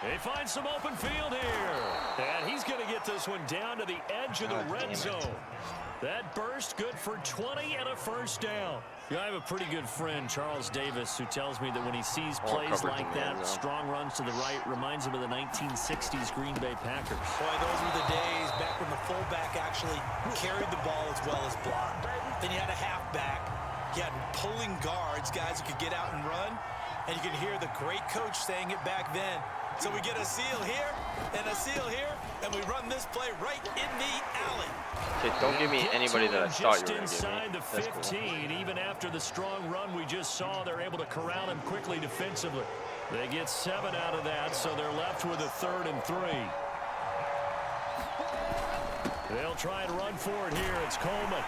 [SPEAKER 2] They find some open field here. And he's going to get this one down to the edge of the red zone. That burst good for 20 and a first down. I have a pretty good friend, Charles Davis, who tells me that when he sees plays like that, strong runs to the right, reminds him of the 1960s Green Bay Packers.
[SPEAKER 3] Boy, those were the days back when the fullback actually carried the ball as well as blocked. Then you had a halfback. You had pulling guards, guys who could get out and run. And you can hear the great coach saying it back then. So we get a seal here and a seal here, and we run this play right in the alley.
[SPEAKER 5] Okay, don't give me anybody that I thought you were going to give me.
[SPEAKER 2] Inside the 15, cool. Even after the strong run we just saw, they're able to corral him quickly defensively. They get 7 out of that, so they're left with a 3rd and 3. They'll try and run for it here. It's Coleman.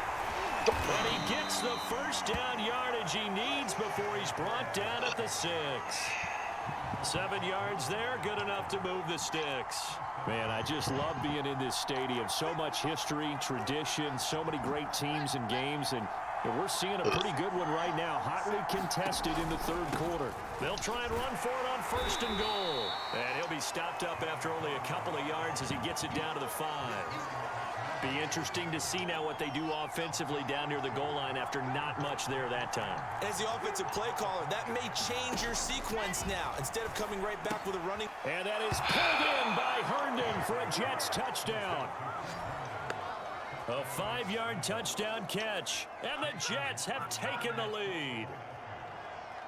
[SPEAKER 2] And he gets the first down yardage he needs before he's brought down at the 6. 7 yards there, good enough to move the sticks. Man, I just love being in this stadium. So much history, tradition, so many great teams and games, and we're seeing a pretty good one right now, hotly contested in the 3rd quarter. They'll try and run for it on 1st and goal. And he'll be stopped up after only a couple of yards as he gets it down to the 5. Be interesting to see now what they do offensively down near the goal line after not much there that time.
[SPEAKER 3] As the offensive play caller, that may change your sequence now. Instead of coming right back with a running.
[SPEAKER 2] And that is pulled in by Herndon for a Jets touchdown. A 5-yard touchdown catch, and the Jets have taken the lead.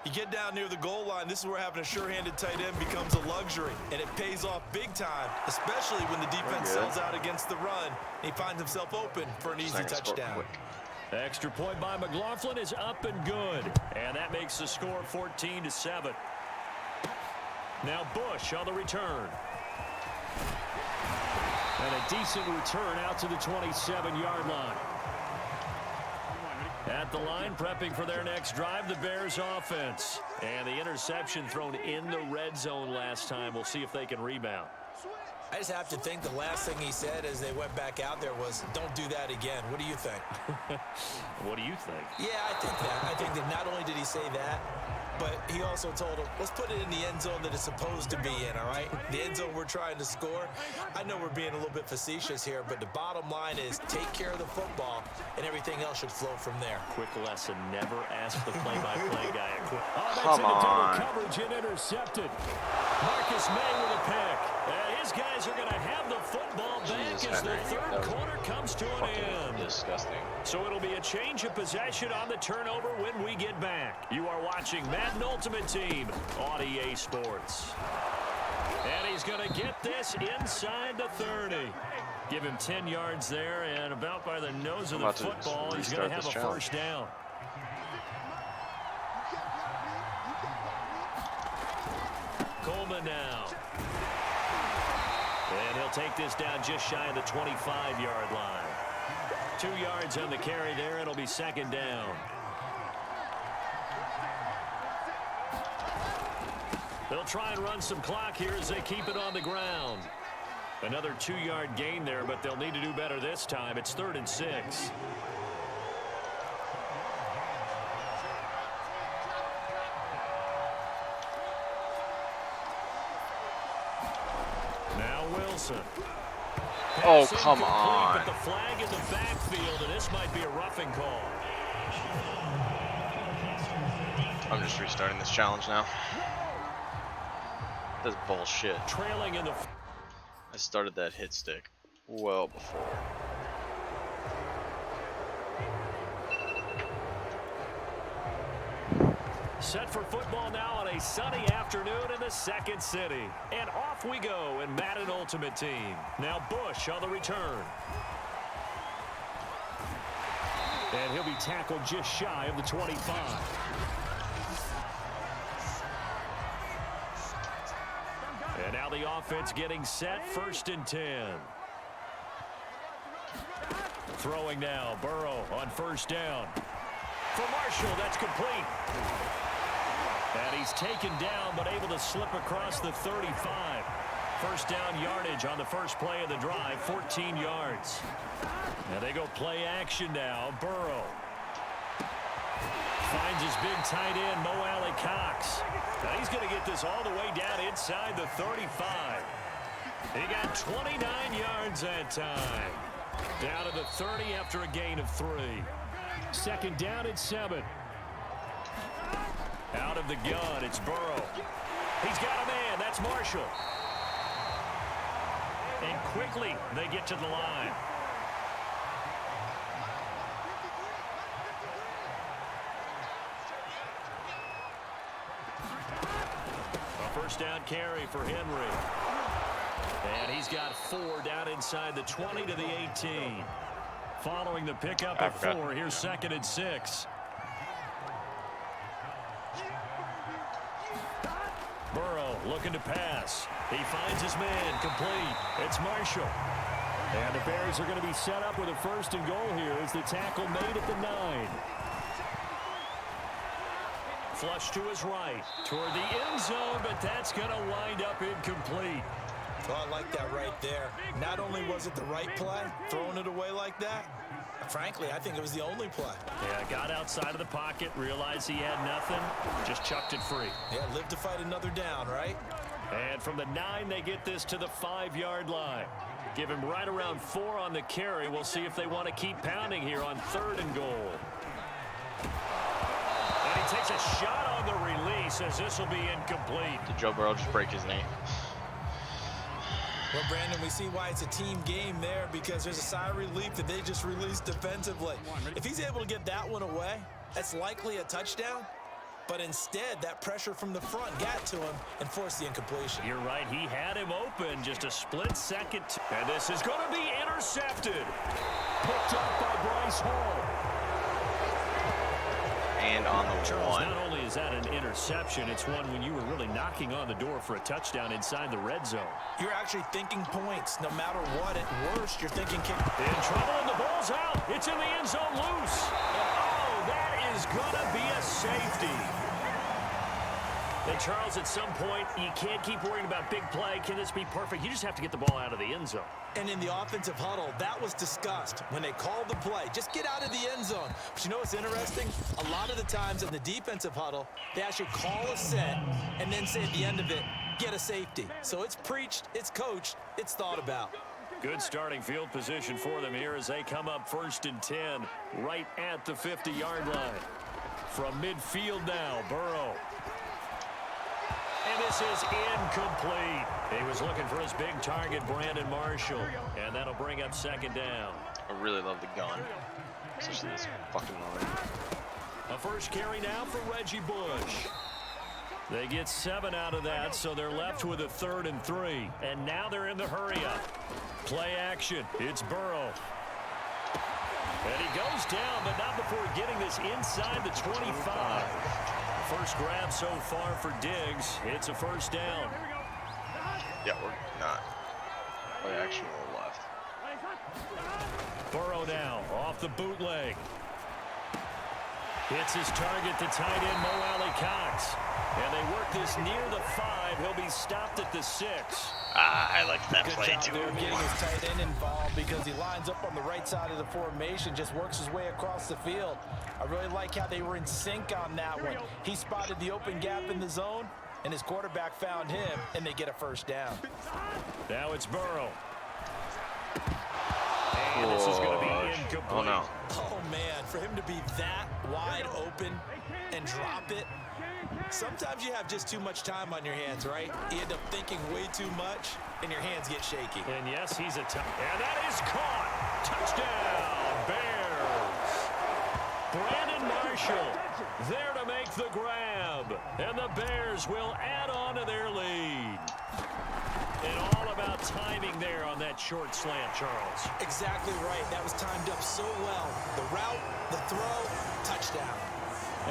[SPEAKER 3] You get down near the goal line, this is where having a sure-handed tight end becomes a luxury, and it pays off big time, especially when the defense sells out against the run, and he finds himself open for an easy touchdown.
[SPEAKER 2] Extra point by McLaughlin is up and good, and that makes the score 14-7. Now Bush on the return. And a decent return out to the 27-yard line. At the line, prepping for their next drive, the Bears offense. And the interception thrown in the red zone last time. We'll see if they can rebound.
[SPEAKER 3] I just have to think the last thing he said as they went back out there was, don't do that again. What do you think?
[SPEAKER 2] What do you think?
[SPEAKER 3] Yeah, I think that. I think that not only did he say that, but he also told him, let's put it in the end zone that it's supposed to be in, all right? The end zone we're trying to score. I know we're being a little bit facetious here, but the bottom line is take care of the football, and everything else should flow from there.
[SPEAKER 2] Quick lesson, never ask the play-by-play guy a quick. Oh, that's
[SPEAKER 5] Come
[SPEAKER 2] into double
[SPEAKER 5] on.
[SPEAKER 2] coverage and intercepted. Marcus May with a pick. And his guys are going to have the football back
[SPEAKER 5] Jesus,
[SPEAKER 2] as the
[SPEAKER 5] Henry,
[SPEAKER 2] 3rd quarter comes to an end.
[SPEAKER 5] Disgusting.
[SPEAKER 2] So it'll be a change of possession on the turnover when we get back. You are watching Madden Ultimate Team on EA Sports. And he's going to get this inside the 30. Give him 10 yards there, and about by the nose of the football, he's going to have a first down. Coleman now. And he'll take this down just shy of the 25-yard line. 2 yards on the carry there. It'll be 2nd down. They'll try and run some clock here as they keep it on the ground. Another 2-yard gain there, but they'll need to do better this time. It's 3rd and 6. Now Wilson.
[SPEAKER 5] Oh, come on.
[SPEAKER 2] But the flag in the backfield, and this might be a roughing call.
[SPEAKER 5] I'm just restarting this challenge now. That's bullshit.
[SPEAKER 2] Trailing in the...
[SPEAKER 5] I started that hit stick well before.
[SPEAKER 2] Set for football now on a sunny afternoon in the second city. And off we go in Madden Ultimate Team. Now Bush on the return. And he'll be tackled just shy of the 25. And now the offense getting set, 1st and 10. Throwing now, Burrow on 1st down. For Marshall, that's complete. And he's taken down, but able to slip across the 35. 1st down yardage on the first play of the drive, 14 yards. Now they go play action now. Burrow finds his big tight end, Mo Alley Cox. Now he's going to get this all the way down inside the 35. He got 29 yards that time. Down to the 30 after a gain of 3. 2nd down and 7. Out of the gun, it's Burrow. He's got a man. That's Marshall. And quickly, they get to the line. A 1st down carry for Henry. And he's got 4 down inside the 20 to the 18. Following the pickup of 4, here's 2nd and 6. Burrow looking to pass. He finds his man complete. It's Marshall. And the Bears are going to be set up with a 1st and goal here as the tackle made at the 9. Flush to his right, toward the end zone, but that's going to wind up incomplete.
[SPEAKER 3] Well, I like that right there. Not only was it the right play, throwing it away like that, frankly, I think it was the only play.
[SPEAKER 2] Yeah, got outside of the pocket, realized he had nothing, just chucked it free.
[SPEAKER 3] Yeah, live to fight another down, right?
[SPEAKER 2] And from the 9, they get this to the 5-yard line. Give him right around 4 on the carry. We'll see if they want to keep pounding here on 3rd and goal. And he takes a shot on the release as this will be incomplete.
[SPEAKER 5] Did Joe Burrow just break his knee?
[SPEAKER 3] Well, Brandon, we see why it's a team game there, because there's a sigh of relief that they just released defensively. If he's able to get that one away, that's likely a touchdown. But instead, that pressure from the front got to him and forced the incompletion.
[SPEAKER 2] You're right. He had him open just a split second. And this is going to be intercepted. Picked up by Bryce Hall.
[SPEAKER 5] And on the
[SPEAKER 2] Charles,
[SPEAKER 5] 1.
[SPEAKER 2] not only is that an interception, it's one when you were really knocking on the door for a touchdown inside the red zone.
[SPEAKER 3] You're actually thinking points. No matter what, at worst, you're thinking kick.
[SPEAKER 2] In trouble, and the ball's out. It's in the end zone loose. And, oh, that is going to be a safety. And, Charles, at some point, you can't keep worrying about big play. Can this be perfect? You just have to get the ball out of the end zone.
[SPEAKER 3] And in the offensive huddle, that was discussed when they called the play. Just get out of the end zone. But you know what's interesting? A lot of the times in the defensive huddle, they actually call a set and then say at the end of it, get a safety. So it's preached, it's coached, it's thought about.
[SPEAKER 2] Good starting field position for them here as they come up 1st and 10 right at the 50-yard line. From midfield now, Burrow. And this is incomplete. He was looking for his big target, Brandon Marshall. And that'll bring up 2nd down.
[SPEAKER 5] I really love the gun. Especially this fucking line.
[SPEAKER 2] A first carry now for Reggie Bush. They get 7 out of that, so they're left with a 3rd and 3. And now they're in the hurry-up. Play action. It's Burrow. And he goes down, but not before getting this inside the 25. First grab so far for Diggs. It's a 1st down.
[SPEAKER 5] Yeah, we're not. Play action on the left.
[SPEAKER 2] Burrow now off the bootleg. Hits his target, the tight end, Mo Alley Cox. And they work this near the 5. He'll be stopped at the 6.
[SPEAKER 5] I like that
[SPEAKER 3] Good
[SPEAKER 5] play
[SPEAKER 3] job
[SPEAKER 5] too.
[SPEAKER 3] there getting his tight end involved because he lines up on the right side of the formation, just works his way across the field. I really like how they were in sync on that one. He spotted the open gap in the zone, and his quarterback found him, and they get a 1st down.
[SPEAKER 2] Now it's Burrow. And this is going to be incomplete.
[SPEAKER 5] Oh, no.
[SPEAKER 3] Oh, man, for him to be that wide open and drop it, sometimes you have just too much time on your hands, right? You end up thinking way too much, and your hands get shaky.
[SPEAKER 2] And yes, he's a and that is caught. Touchdown, Bears. Brandon Marshall there to make the grab. And the Bears will add on to their lead. And all about timing there on that short slant, Charles.
[SPEAKER 3] Exactly right. That was timed up so well. The route, the throw, touchdown.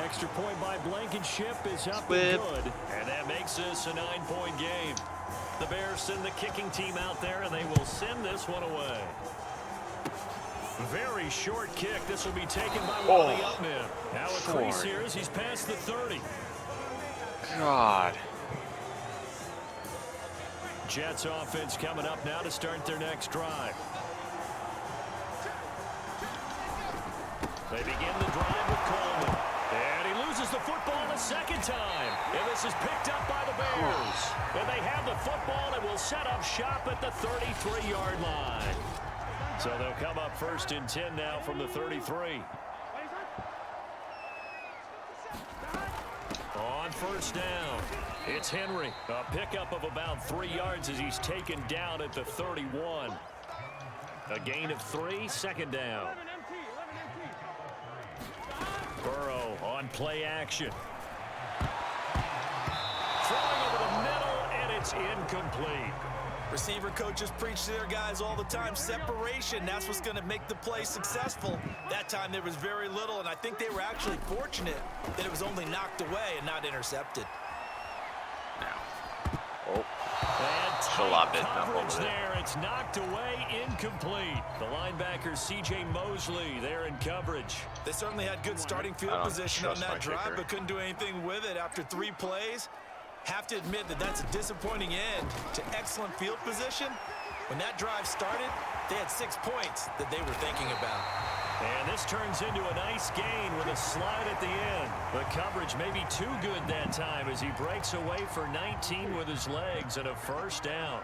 [SPEAKER 2] Extra point by Blankenship is up
[SPEAKER 5] Squib.
[SPEAKER 2] and good. And that makes this a 9-point game. The Bears send the kicking team out there, and they will send this one away. Very short kick. This will be taken by one of the up men. Now a crease here as he's past the 30.
[SPEAKER 5] God.
[SPEAKER 2] Jets offense coming up now to start their next drive. They begin the drive with Coleman. And he loses the football a 2nd time. And this is picked up by the Bears. And they have the football and will set up shop at the 33-yard line. So they'll come up 1st and 10 now from the 33. On 1st down, it's Henry. A pickup of about 3 yards as he's taken down at the 31. A gain of 3, 2nd down. Burrow on play action. Throwing over the middle, and it's incomplete.
[SPEAKER 3] Receiver coaches preach to their guys all the time. Separation, that's what's going to make the play successful. That time there was very little, and I think they were actually fortunate that it was only knocked away and not intercepted.
[SPEAKER 5] Now. Oh.
[SPEAKER 2] And
[SPEAKER 5] a lot bit. Not
[SPEAKER 2] coverage
[SPEAKER 5] over
[SPEAKER 2] there, and it's knocked away, incomplete. The linebacker, C.J. Mosley, there in coverage.
[SPEAKER 3] They certainly had good starting field position on that drive, but couldn't do anything with it after 3 plays. Have to admit that that's a disappointing end to excellent field position. When that drive started, they had 6 points that they were thinking about.
[SPEAKER 2] And this turns into a nice gain with a slide at the end. The coverage may be too good that time as he breaks away for 19 with his legs and a first down.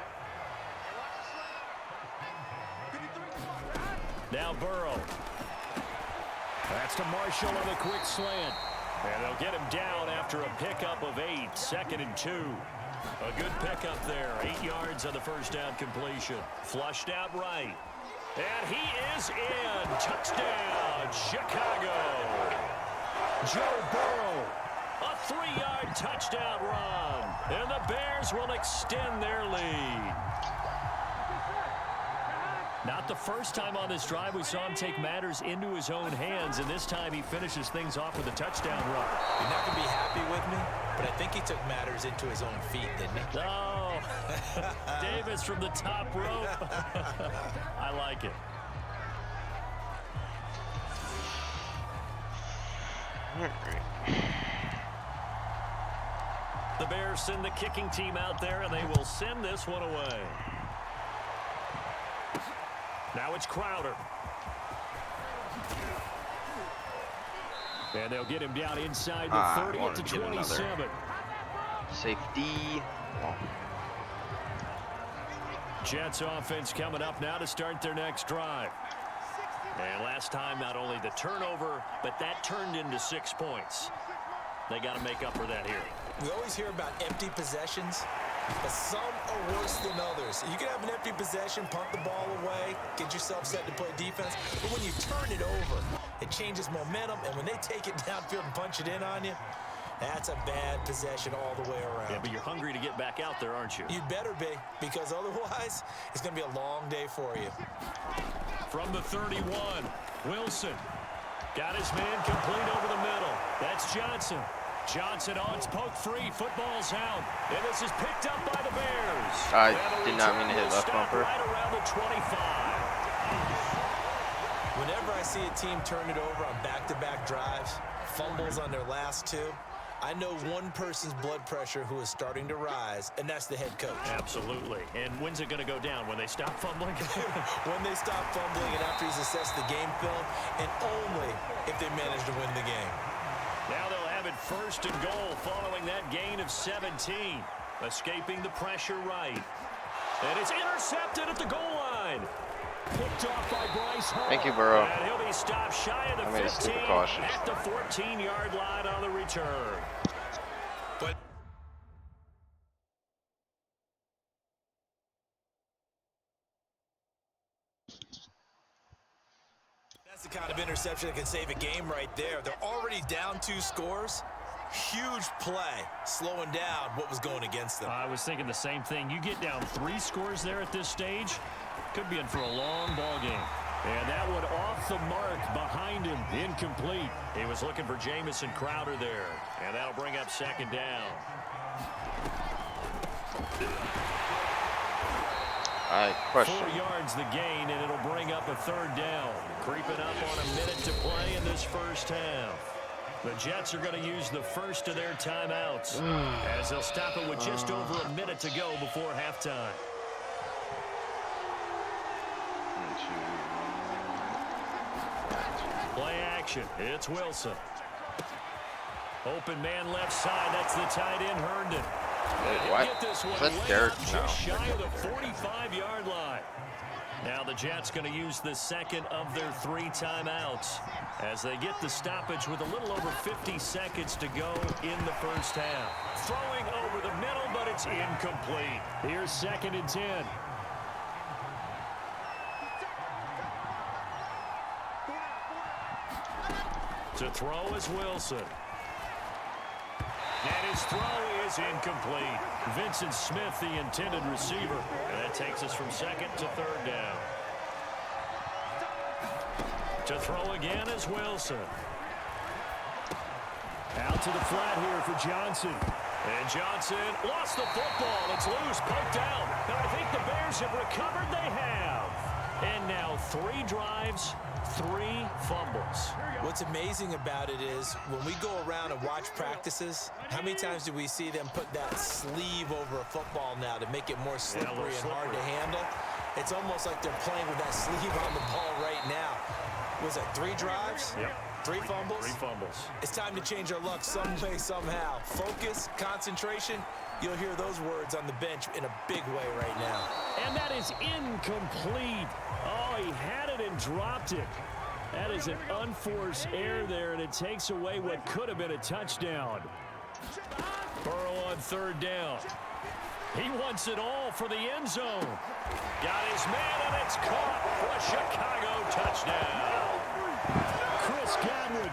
[SPEAKER 2] Now Burrow. That's to Marshall on a quick slant. And they'll get him down after a pickup of 8, 2nd and 2. A good pickup there, 8 yards on the first down completion. Flushed out right. And he is in. Touchdown, Chicago. Joe Burrow, a 3-yard touchdown run. And the Bears will extend their lead. Not the first time on this drive we saw him take matters into his own hands, and this time he finishes things off with a touchdown run.
[SPEAKER 3] You're not going to be happy with me, but I think he took matters into his own feet, didn't he?
[SPEAKER 2] Oh, Davis from the top rope. I like it. The Bears send the kicking team out there, and they will send this one away. Now it's Crowder. And they'll get him down inside the 30 to 27.
[SPEAKER 5] Safety. Oh.
[SPEAKER 2] Jets offense coming up now to start their next drive. And last time, not only the turnover, but that turned into 6 points. They got to make up for that here.
[SPEAKER 3] We always hear about empty possessions, but some are worse than others. You can have an empty possession, punt the ball away, get yourself set to play defense. But when you turn it over, it changes momentum. And when they take it downfield and punch it in on you, that's a bad possession all the way around.
[SPEAKER 2] Yeah, but you're hungry to get back out there, aren't you?
[SPEAKER 3] You'd better be, because otherwise, it's going to be a long day for you.
[SPEAKER 2] From the 31, Wilson. Got his man complete over the middle. That's Johnson. Johnson on, it's poked free. Football's out. And this is picked up by the Bears.
[SPEAKER 5] I did not mean to hit left bumper.
[SPEAKER 2] Right around the 25.
[SPEAKER 3] Whenever I see a team turn it over on back-to-back drives, fumbles on their last 2, I know one person's blood pressure who is starting to rise, and that's the head coach.
[SPEAKER 2] Absolutely. And when's it going to go down? When they stop fumbling?
[SPEAKER 3] When they stop fumbling and after he's assessed the game film, and only if they manage to win the game.
[SPEAKER 2] Now they'll have it 1st and goal following that gain of 17. Escaping the pressure right. And it's intercepted at the goal line. Picked off by Bryce Hall.
[SPEAKER 5] Thank you, Burrow.
[SPEAKER 2] And he'll be stopped shy of the 15 at the 14-yard line on the return.
[SPEAKER 3] But that's the kind of interception that can save a game right there. They're already down 2 scores. Huge play, slowing down what was going against them.
[SPEAKER 2] I was thinking the same thing. You get down 3 scores there at this stage, could be in for a long ball game. And that one off the mark behind him, incomplete. He was looking for Jamison Crowder there, and that'll bring up 2nd down.
[SPEAKER 5] Question.
[SPEAKER 2] 4 yards the gain, and it'll bring up a 3rd down. Creeping up on a minute to play in this first half. The Jets are going to use the first of their timeouts as they'll stop it with just over a minute to go before halftime. Play action. It's Wilson. Open man left side. That's the tight end, Herndon.
[SPEAKER 5] Wait, what?
[SPEAKER 2] Get this one
[SPEAKER 5] That's Derek
[SPEAKER 2] just
[SPEAKER 5] now.
[SPEAKER 2] shy of the 45-yard line. Now the Jets going to use the second of their 3 timeouts as they get the stoppage with a little over 50 seconds to go in the first half. Throwing over the middle, but it's incomplete. Here's 2nd and 10. To throw is Wilson. And his throw is incomplete. Vincent Smith, the intended receiver. And that takes us from 2nd to 3rd down. To throw again is Wilson. Out to the flat here for Johnson. And Johnson lost the football. It's loose, poked out. And I think the Bears have recovered. They have. And now 3 drives, 3 fumbles.
[SPEAKER 3] What's amazing about it is when we go around and watch practices, how many times do we see them put that sleeve over a football now to make it more slippery and hard to handle? It's almost like they're playing with that sleeve on the ball right now. Was it 3 drives?
[SPEAKER 2] Yep.
[SPEAKER 3] 3 fumbles?
[SPEAKER 2] 3 fumbles.
[SPEAKER 3] It's time to change our luck some way, somehow. Focus, concentration. You'll hear those words on the bench in a big way right now.
[SPEAKER 2] And that is incomplete. Oh, he had it and dropped it. That is an unforced error there, and it takes away what could have been a touchdown. Burrow on 3rd down. He wants it all for the end zone. Got his man, and it's caught for a Chicago touchdown. Chris Godwin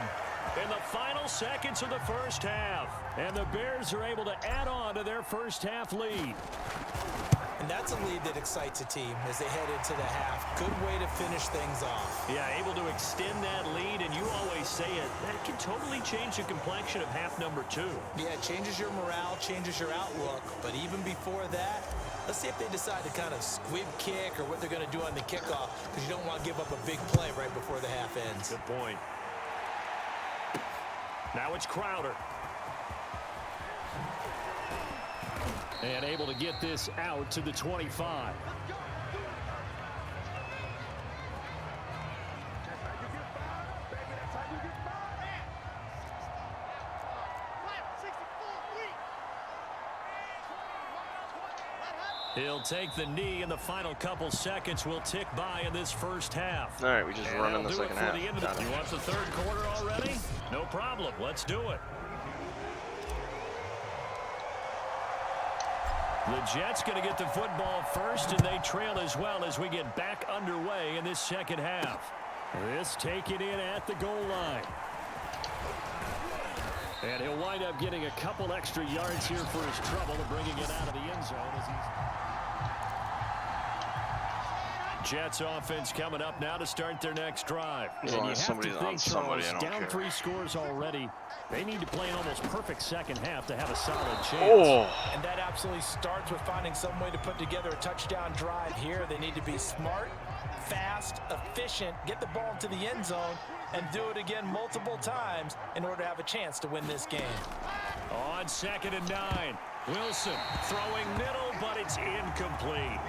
[SPEAKER 2] in the final seconds of the first half. And the Bears are able to add on to their first half lead.
[SPEAKER 3] And that's a lead that excites a team as they head into the half. Good way to finish things off.
[SPEAKER 2] Yeah, able to extend that lead, and you always say it, that can totally change the complexion of half number 2.
[SPEAKER 3] Yeah, it changes your morale, changes your outlook. But even before that, let's see if they decide to kind of squib kick or what they're going to do on the kickoff, because you don't want to give up a big play right before the half ends.
[SPEAKER 2] Good point. Now it's Crowder. And able to get this out to the 25. He'll take the knee, and the final couple seconds will tick by in this first half.
[SPEAKER 5] All right, we just run in the second half.
[SPEAKER 2] You want the 3rd quarter already? No problem. Let's do it. The Jets going to get the football first, and they trail as well as we get back underway in this second half. This taken in at the goal line. And he'll wind up getting a couple extra yards here for his trouble and bringing it out of the end zone. Jets offense coming up now to start their next drive.
[SPEAKER 5] As long as somebody's on somebody, I don't
[SPEAKER 2] down
[SPEAKER 5] care.
[SPEAKER 2] 3 scores already. They need to play an almost perfect second half to have a solid chance.
[SPEAKER 5] Oh.
[SPEAKER 3] And that absolutely starts with finding some way to put together a touchdown drive here. They need to be smart, fast, efficient, get the ball to the end zone, and do it again multiple times in order to have a chance to win this game.
[SPEAKER 2] On 2nd and 9. Wilson throwing middle, but it's incomplete.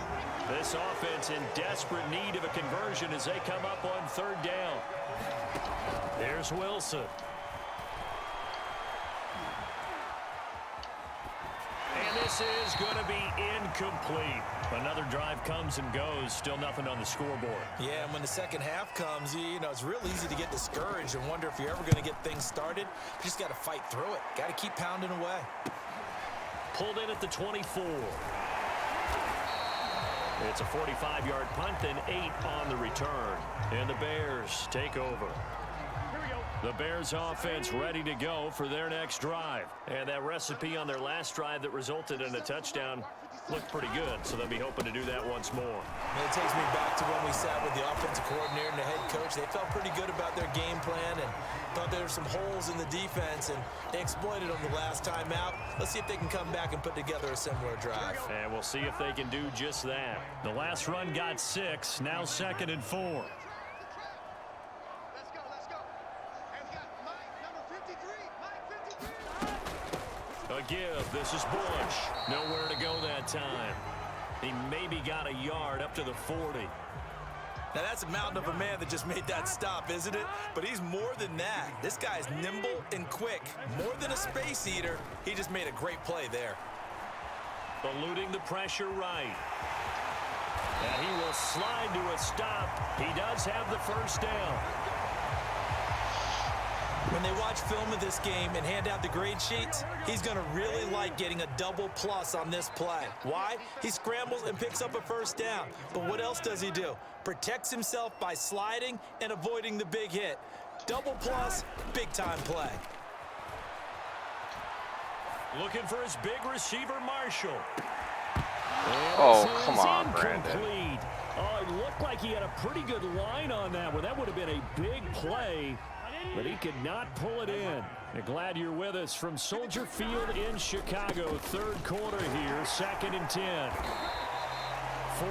[SPEAKER 2] This offense in desperate need of a conversion as they come up on 3rd down. There's Wilson. And this is going to be incomplete. Another drive comes and goes. Still nothing on the scoreboard.
[SPEAKER 3] Yeah, and when the second half comes, you know, it's real easy to get discouraged and wonder if you're ever going to get things started. You just got to fight through it. Got to keep pounding away.
[SPEAKER 2] Pulled in at the 24. It's a 45-yard punt, then 8 on the return. And the Bears take over. The Bears offense ready to go for their next drive. And that recipe on their last drive that resulted in a touchdown looked pretty good, so they'll be hoping to do that once more.
[SPEAKER 3] And it takes me back to when we sat with the offensive coordinator and the head coach. They felt pretty good about their game plan and thought there were some holes in the defense, and they exploited them the last time out. Let's see if they can come back and put together a similar drive.
[SPEAKER 2] And we'll see if they can do just that. The last run got 6, now 2nd and 4. A give. This is Bush. Nowhere to go that time. He maybe got a yard up to the 40.
[SPEAKER 3] Now, that's a mountain of a man that just made that stop, isn't it? But he's more than that. This guy's nimble and quick. More than a space eater, he just made a great play there.
[SPEAKER 2] Eluding the pressure right. And he will slide to a stop. He does have the first down.
[SPEAKER 3] When they watch film of this game and hand out the grade sheets, he's going to really like getting a double plus on this play. Why? He scrambles and picks up a first down. But what else does he do? Protects himself by sliding and avoiding the big hit. Double plus, big-time play.
[SPEAKER 2] Looking for his big receiver, Marshall.
[SPEAKER 5] Oh, come on, Brandon.
[SPEAKER 2] Oh, it looked like he had a pretty good line on that one. That would have been a big play, but he could not pull it in. Glad you're with us from Soldier Field in Chicago. Third quarter here, 2nd and 10.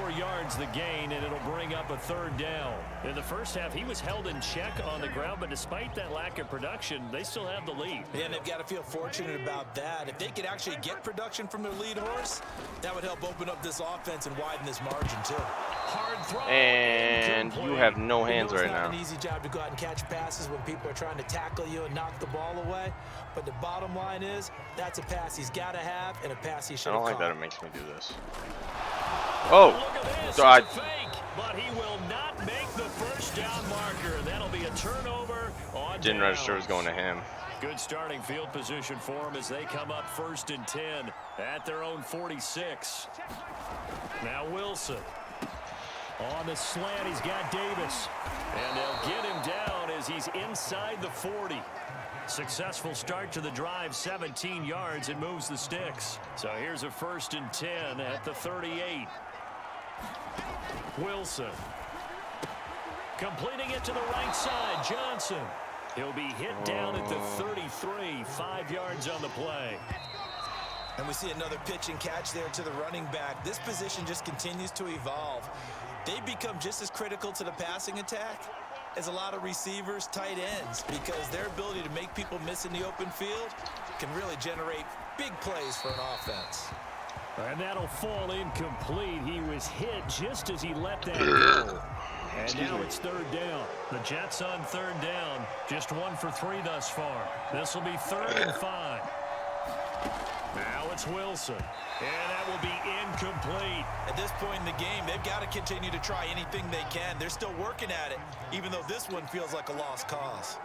[SPEAKER 2] 4 yards the gain, and it'll bring up a 3rd down. In the first half, he was held in check on the ground, but despite that lack of production, they still have the lead.
[SPEAKER 3] Yeah, and they've got to feel fortunate about that. If they could actually get production from their lead horse, that would help open up this offense and widen this margin, too.
[SPEAKER 2] Hard throw.
[SPEAKER 5] And you have no hands right now.
[SPEAKER 3] It's not an easy job to go out and catch passes when people are trying to tackle you and knock the ball away. But the bottom line is, that's a pass he's got to have and a pass he should have
[SPEAKER 5] I don't like
[SPEAKER 3] caught.
[SPEAKER 5] that it makes me do this. Oh,
[SPEAKER 2] Look at this.
[SPEAKER 5] I,
[SPEAKER 2] It's a fake, but he will not make the first down marker. That'll be a turnover on
[SPEAKER 5] didn't register it
[SPEAKER 2] downs.
[SPEAKER 5] was going to him.
[SPEAKER 2] Good starting field position for him as they come up 1st and 10 at their own 46. Now Wilson. On the slant, he's got Davis. And they'll get him down as he's inside the 40. Successful start to the drive, 17 yards, and moves the sticks. So here's a 1st and 10 at the 38. Wilson. Completing it to the right side, Johnson. He'll be hit down at the 33, 5 yards on the play.
[SPEAKER 3] And we see another pitch and catch there to the running back. This position just continues to evolve. They become just as critical to the passing attack as a lot of receivers, tight ends, because their ability to make people miss in the open field can really generate big plays for an offense.
[SPEAKER 2] And that'll fall incomplete. He was hit just as he let that go. And now it's 3rd down. The Jets on 3rd down. Just 1 for 3 thus far. This will be 3rd and 5. Now it's Wilson. And that will be incomplete.
[SPEAKER 3] At this point in the game, they've got to continue to try anything they can. They're still working at it, even though this one feels like a lost cause.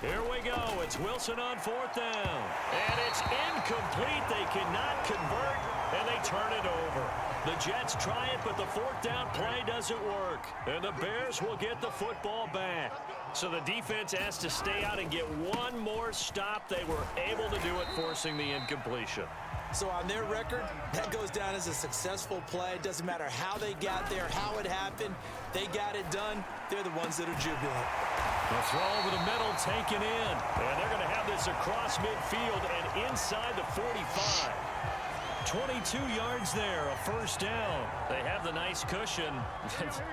[SPEAKER 2] Here we go. It's Wilson on 4th down. And it's incomplete. They cannot convert, and they turn it over. The Jets try it, but the 4th down play doesn't work. And the Bears will get the football back. So the defense has to stay out and get one more stop. They were able to do it, forcing the incompletion.
[SPEAKER 3] So on their record, that goes down as a successful play. It doesn't matter how they got there, how it happened. They got it done. They're the ones that are jubilant.
[SPEAKER 2] The throw over the middle taken in. And they're going to have this across midfield and inside the 45. 22 yards there, a 1st down. They have the nice cushion.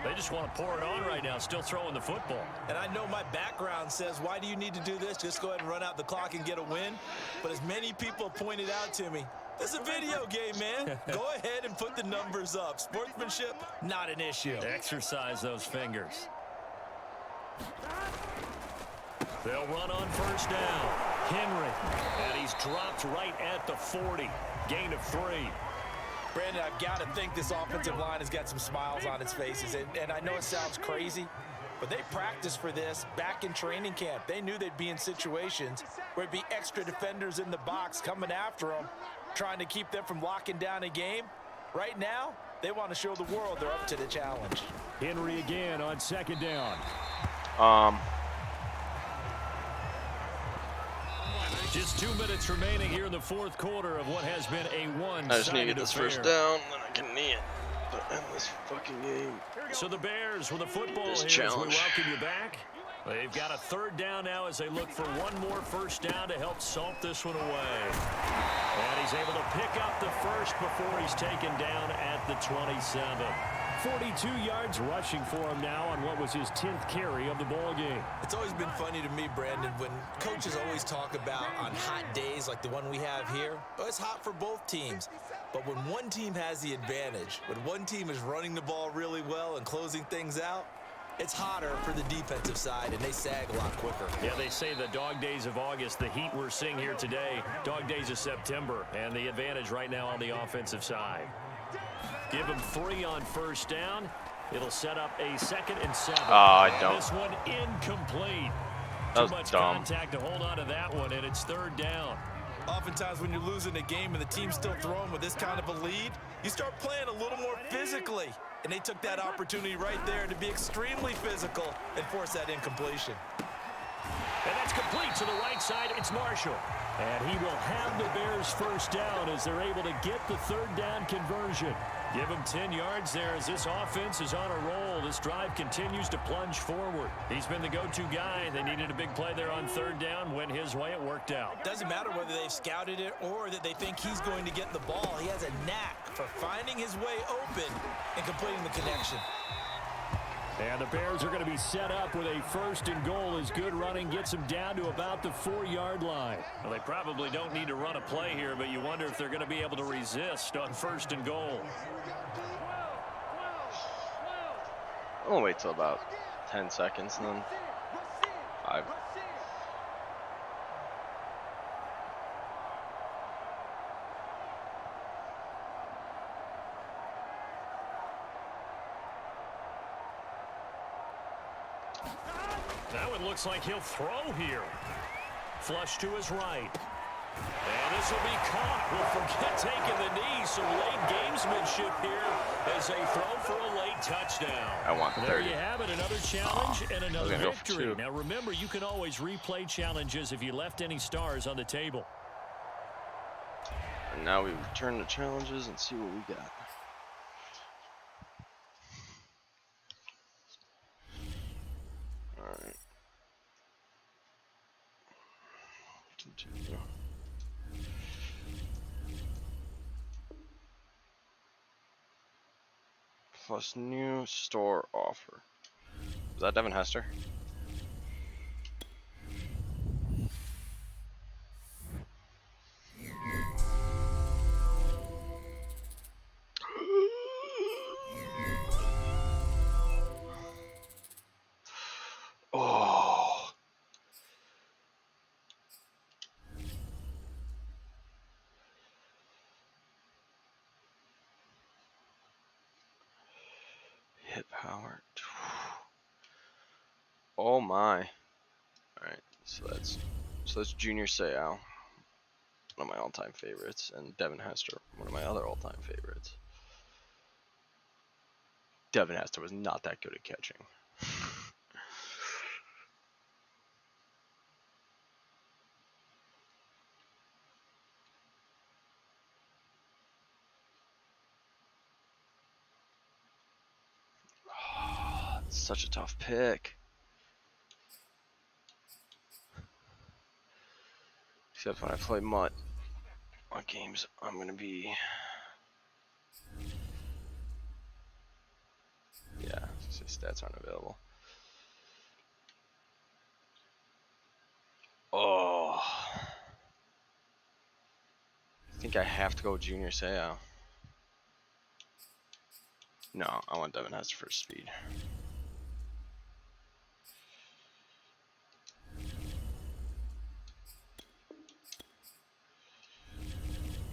[SPEAKER 2] They just want to pour it on right now, still throwing the football.
[SPEAKER 3] And I know my background says, why do you need to do this? Just go ahead and run out the clock and get a win. But as many people pointed out to me, this is a video game, man. Go ahead and put the numbers up. Sportsmanship, not an issue.
[SPEAKER 2] Exercise those fingers. They'll run on 1st down. Henry. And he's dropped right at the 40. Gain of 3.
[SPEAKER 3] Brandon, I've got to think this offensive line has got some smiles on its faces. And I know it sounds crazy, but they practiced for this back in training camp. They knew they'd be in situations where it'd be extra defenders in the box coming after them, trying to keep them from locking down a game. Right now, they want to show the world they're up to the challenge.
[SPEAKER 2] Henry again on 2nd down. Just 2 minutes remaining here in the 4th quarter of what has been a one-sided
[SPEAKER 5] I just need to get this
[SPEAKER 2] affair.
[SPEAKER 5] 1st down, then I can knee it to end this fucking game.
[SPEAKER 2] So the Bears with a football
[SPEAKER 5] This
[SPEAKER 2] here
[SPEAKER 5] challenge.
[SPEAKER 2] as we welcome you back. They've got a 3rd down now as they look for one more 1st down to help salt this one away. And he's able to pick up the 1st before he's taken down at the 27. 42 yards rushing for him now on what was his 10th carry of the ball game.
[SPEAKER 3] It's always been funny to me, Brandon, when coaches always talk about on hot days like the one we have here. Oh, it's hot for both teams. But when one team has the advantage, when one team is running the ball really well and closing things out, it's hotter for the defensive side, and they sag a lot quicker.
[SPEAKER 2] Yeah, they say the dog days of August, the heat we're seeing here today, dog days of September, and the advantage right now on the offensive side. Give him 3 on 1st down. It'll set up a 2nd and 7. This one incomplete.
[SPEAKER 5] That was
[SPEAKER 2] Too much
[SPEAKER 5] dumb.
[SPEAKER 2] contact to hold on to that one, and it's 3rd down.
[SPEAKER 3] Oftentimes when you're losing a game and the team's still throwing with this kind of a lead, you start playing a little more physically. And they took that opportunity right there to be extremely physical and force that incompletion.
[SPEAKER 2] And that's complete to the right side. It's Marshall. And he will have the Bears first down as they're able to get the third down conversion. Give him 10 yards there as this offense is on a roll. This drive continues to plunge forward. He's been the go-to guy. They needed a big play there on third down. Went his way. It worked out.
[SPEAKER 3] Doesn't matter whether they've scouted it or that they think he's going to get the ball. He has a knack for finding his way open and completing the connection.
[SPEAKER 2] And the Bears are going to be set up with a first and goal as good running gets them down to about the 4-yard line. Well, they probably don't need to run a play here, but you wonder if they're going to be able to resist on first and goal.
[SPEAKER 5] I'll wait till about 10 seconds and then 5.
[SPEAKER 2] Now it looks like he'll throw here. Flush to his right. And this will be caught. We'll forget taking the knee. Some late gamesmanship here as they throw for a late touchdown.
[SPEAKER 5] I want 30.
[SPEAKER 2] There you have it. Another challenge and another
[SPEAKER 5] go for
[SPEAKER 2] victory.
[SPEAKER 5] 2.
[SPEAKER 2] Now remember, you can always replay challenges if you left any stars on the table.
[SPEAKER 5] And now we return to challenges and see what we got. Alright. Continue. Plus new store offer. Is that Devin Hester? Oh. Hit power. Oh my. Alright, so that's Junior Seau, one of my all-time favorites, and Devin Hester, one of my other all-time favorites. Devin Hester was not that good at catching. It's such a tough pick. Except when I play MUT on games, I'm gonna be, yeah, stats aren't available. Oh, I think I have to go Junior Seau. No, I want Devin Hester for speed.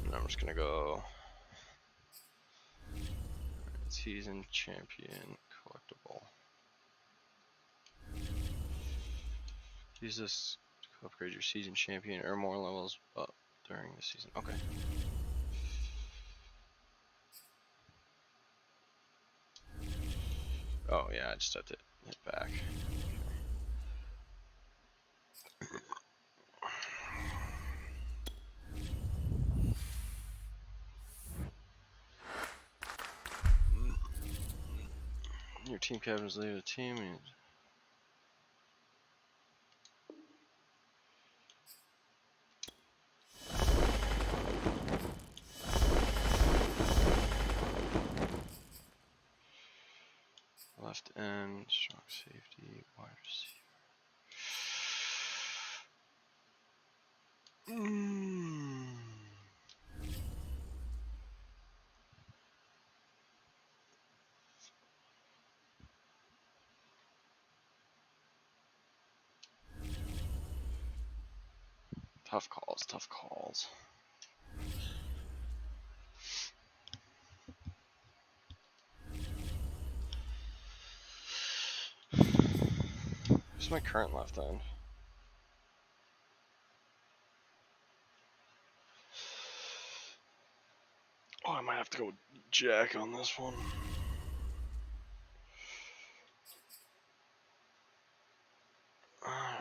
[SPEAKER 5] And I'm just gonna go season champion collectible. Use this to upgrade your season champion or more levels up during the season. Okay. Oh yeah, I just have to hit back. Your team captains leave the team. And left end, strong safety, wide receiver. Tough calls, tough calls. Who's my current left end? Oh, I might have to go Jack on this one. Alright.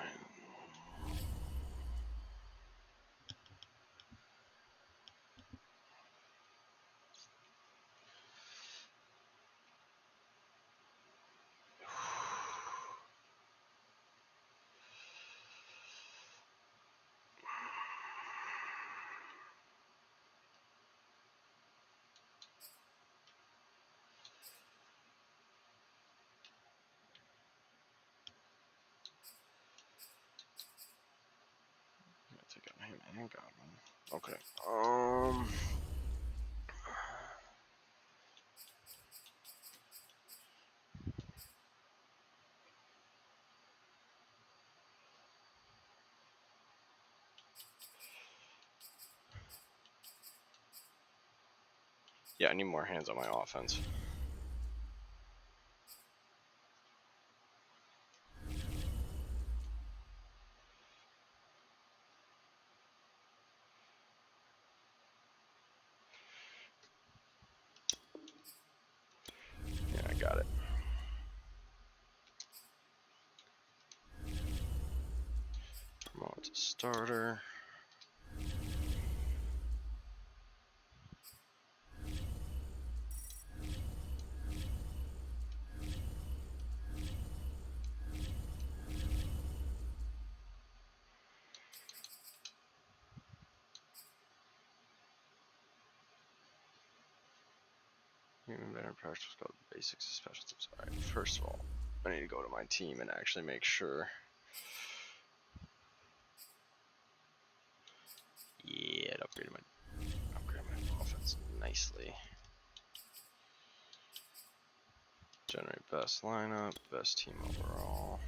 [SPEAKER 5] Thank God, man. Okay. Yeah, I need more hands on my offense. Yeah, I got it. Promote to starter. Even better practice called basics of special tips. Alright, first of all, I need to go to my team and actually make sure. Yeah, it upgraded my offense nicely. Generate best lineup, best team overall.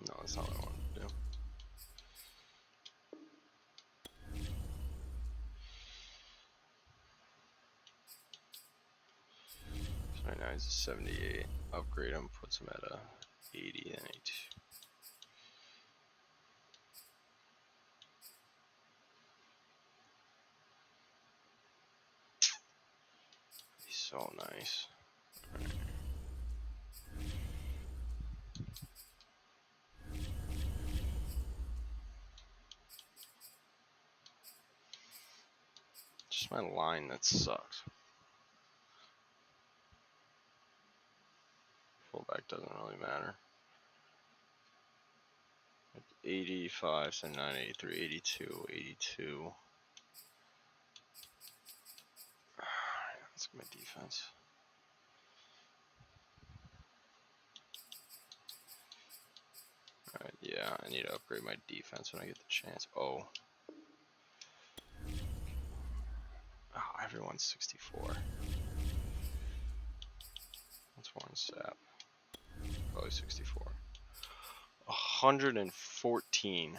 [SPEAKER 5] No, that's not what I wanted to do. So right now he's a 78. Upgrade him, puts him at a 80 and 82. He's so nice. Right. Just my line that sucks. Fullback doesn't really matter. 85, 79, 83, 82, 82. Let's get my defense. Alright, yeah, I need to upgrade my defense when I get the chance. Oh, everyone's 64. That's one sap. Probably 64. 114.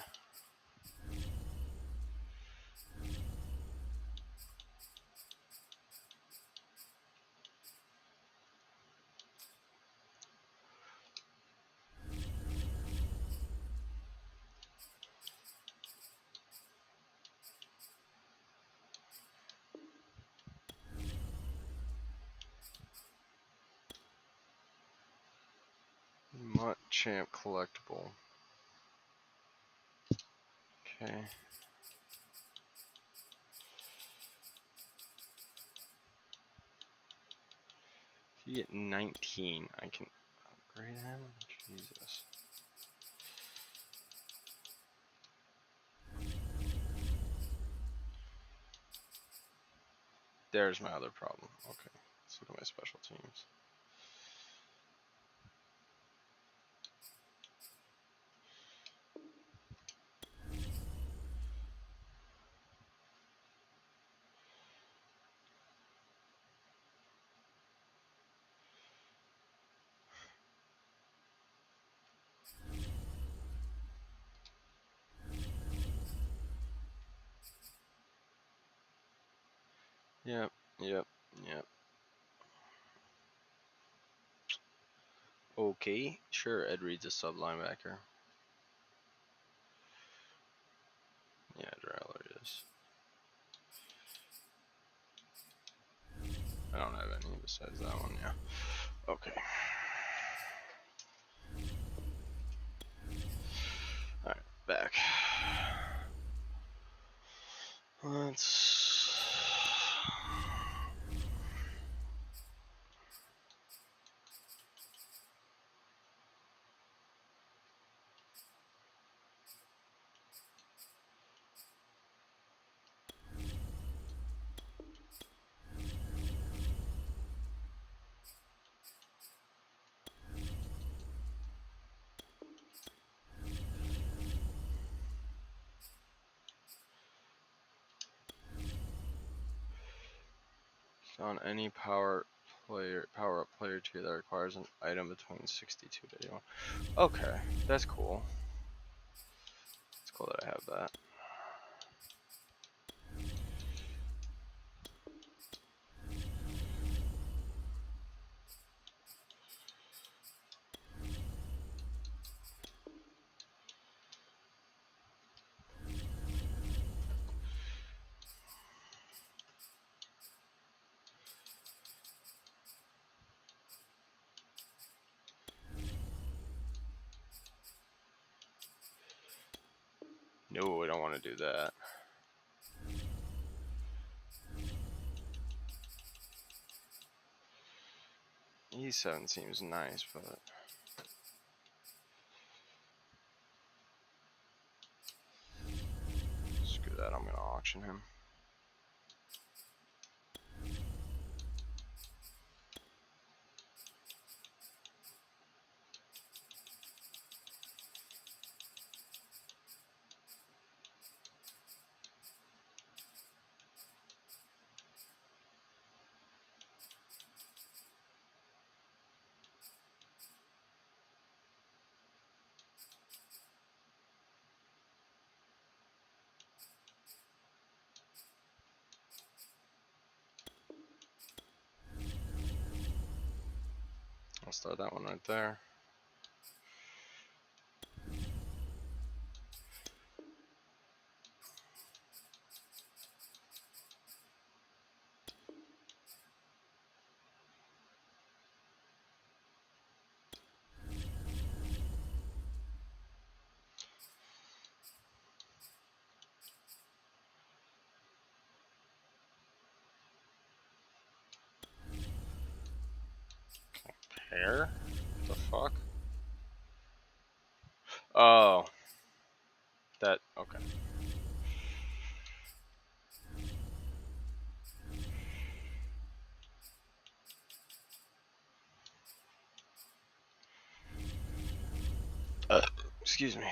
[SPEAKER 5] MUT champ collectible. Okay. If you get 19, I can upgrade him? Jesus. There's my other problem. Okay, let's look at my special teams. Yep, yep, yep. Okay, sure, Ed Reed's a sub linebacker. Yeah, Drell it is. I don't have any besides that one, yeah. Okay. Alright, back. Let's... On any power up player tier that requires an item between 62 to 81. Okay, that's cool. It's cool that I have that. No, I don't want to do that. E7 seems nice, but screw that, I'm gonna auction him. I'll start that one right there. Hair? What the fuck? Oh. That, okay. Excuse me.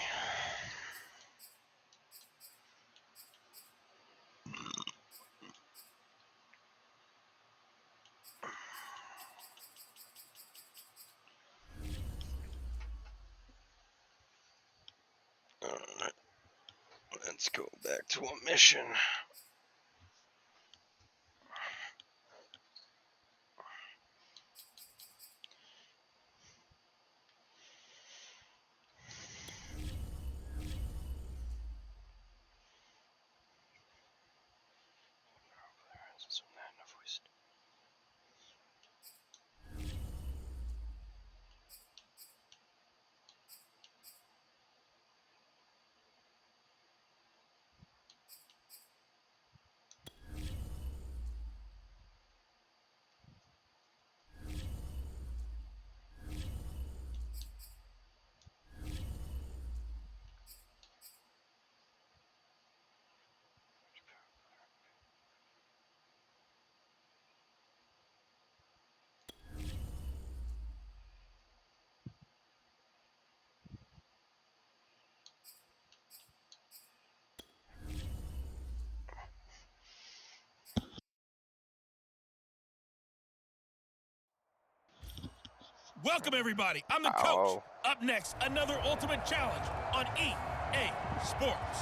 [SPEAKER 5] Alright. Let's go back to a mission.
[SPEAKER 4] Welcome, everybody. I'm the coach. Up next, another Ultimate Challenge on EA Sports.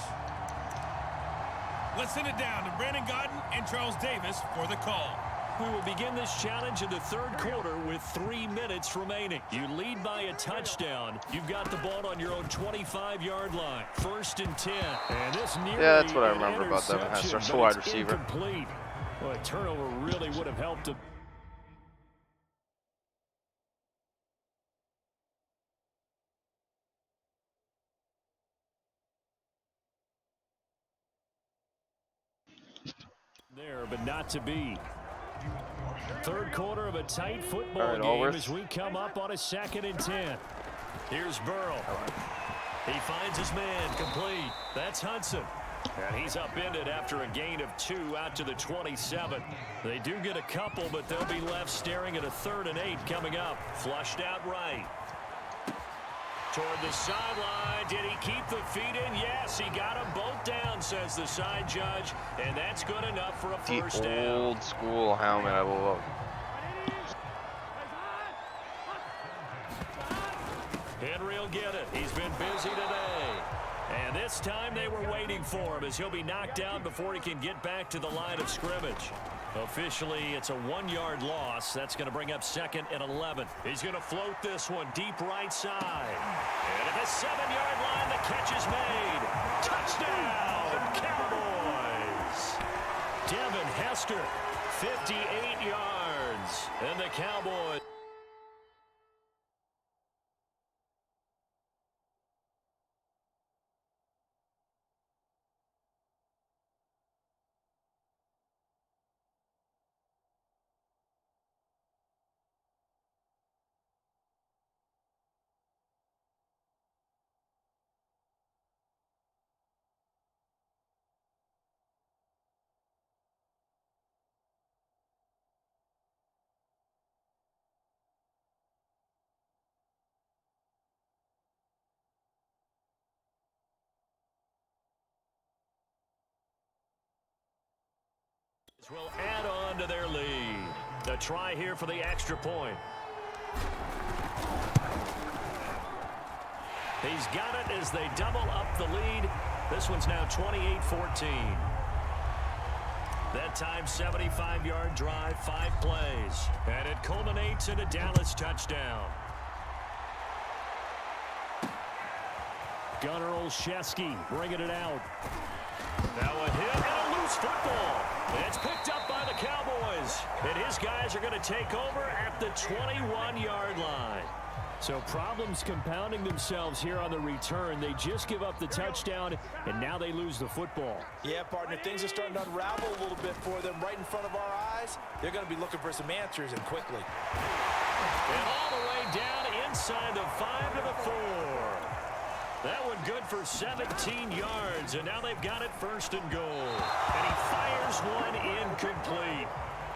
[SPEAKER 4] Let's send it down to Brandon Godden and Charles Davis for the call.
[SPEAKER 2] We will begin this challenge in the third quarter with 3 minutes remaining. You lead by a touchdown. You've got the ball on your own 25-yard line. 1st and 10. And this nearly
[SPEAKER 5] that's what I remember about Devin Hester, a wide receiver.
[SPEAKER 2] Incomplete. Well, a turnover really would have helped him. There, but not to be. Third quarter of a tight football game as we come up on a 2nd and 10. Here's Burrow. He finds his man complete. That's Hudson. And he's upended after a gain of 2 out to the 27. They do get a couple, but they'll be left staring at a 3rd and 8 coming up. Flushed out right. Toward the sideline. Did he keep the feet in? Yes, he got them both down, says the side judge. And that's good enough for a first down.
[SPEAKER 5] Old school helmet, I love.
[SPEAKER 2] Henry will get it. He's been busy today. And this time they were waiting for him as he'll be knocked down before he can get back to the line of scrimmage. Officially, it's a 1-yard loss. That's going to bring up 2nd and 11. He's going to float this one deep right side. And at the 7-yard line, the catch is made. Touchdown, Cowboys. Devin Hester, 58 yards. And the Cowboys. Will add on to their lead. The try here for the extra point. He's got it as they double up the lead. This one's now 28-14. That time, 75-yard drive, 5 plays. And it culminates in a Dallas touchdown. Gunnar Olszewski bringing it out. Now a hit and a loose football. It's picked up by the Cowboys. And his guys are going to take over at the 21-yard line. So problems compounding themselves here on the return. They just give up the touchdown, and now they lose the football.
[SPEAKER 3] Yeah, partner, things are starting to unravel a little bit for them right in front of our eyes. They're going to be looking for some answers, and quickly.
[SPEAKER 2] And all the way down inside the 5 to the 4. That one good for 17 yards, and now they've got it 1st and goal. And he fires one incomplete.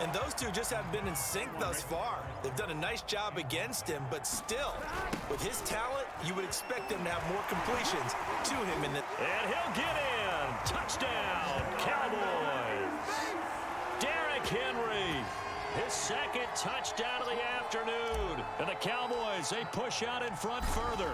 [SPEAKER 3] And those two just haven't been in sync thus far. They've done a nice job against him, but still, with his talent, you would expect them to have more completions to him in the...
[SPEAKER 2] And he'll get in. Touchdown, Cowboys. Derrick Henry, his 2nd touchdown of the afternoon. And the Cowboys, they push out in front further.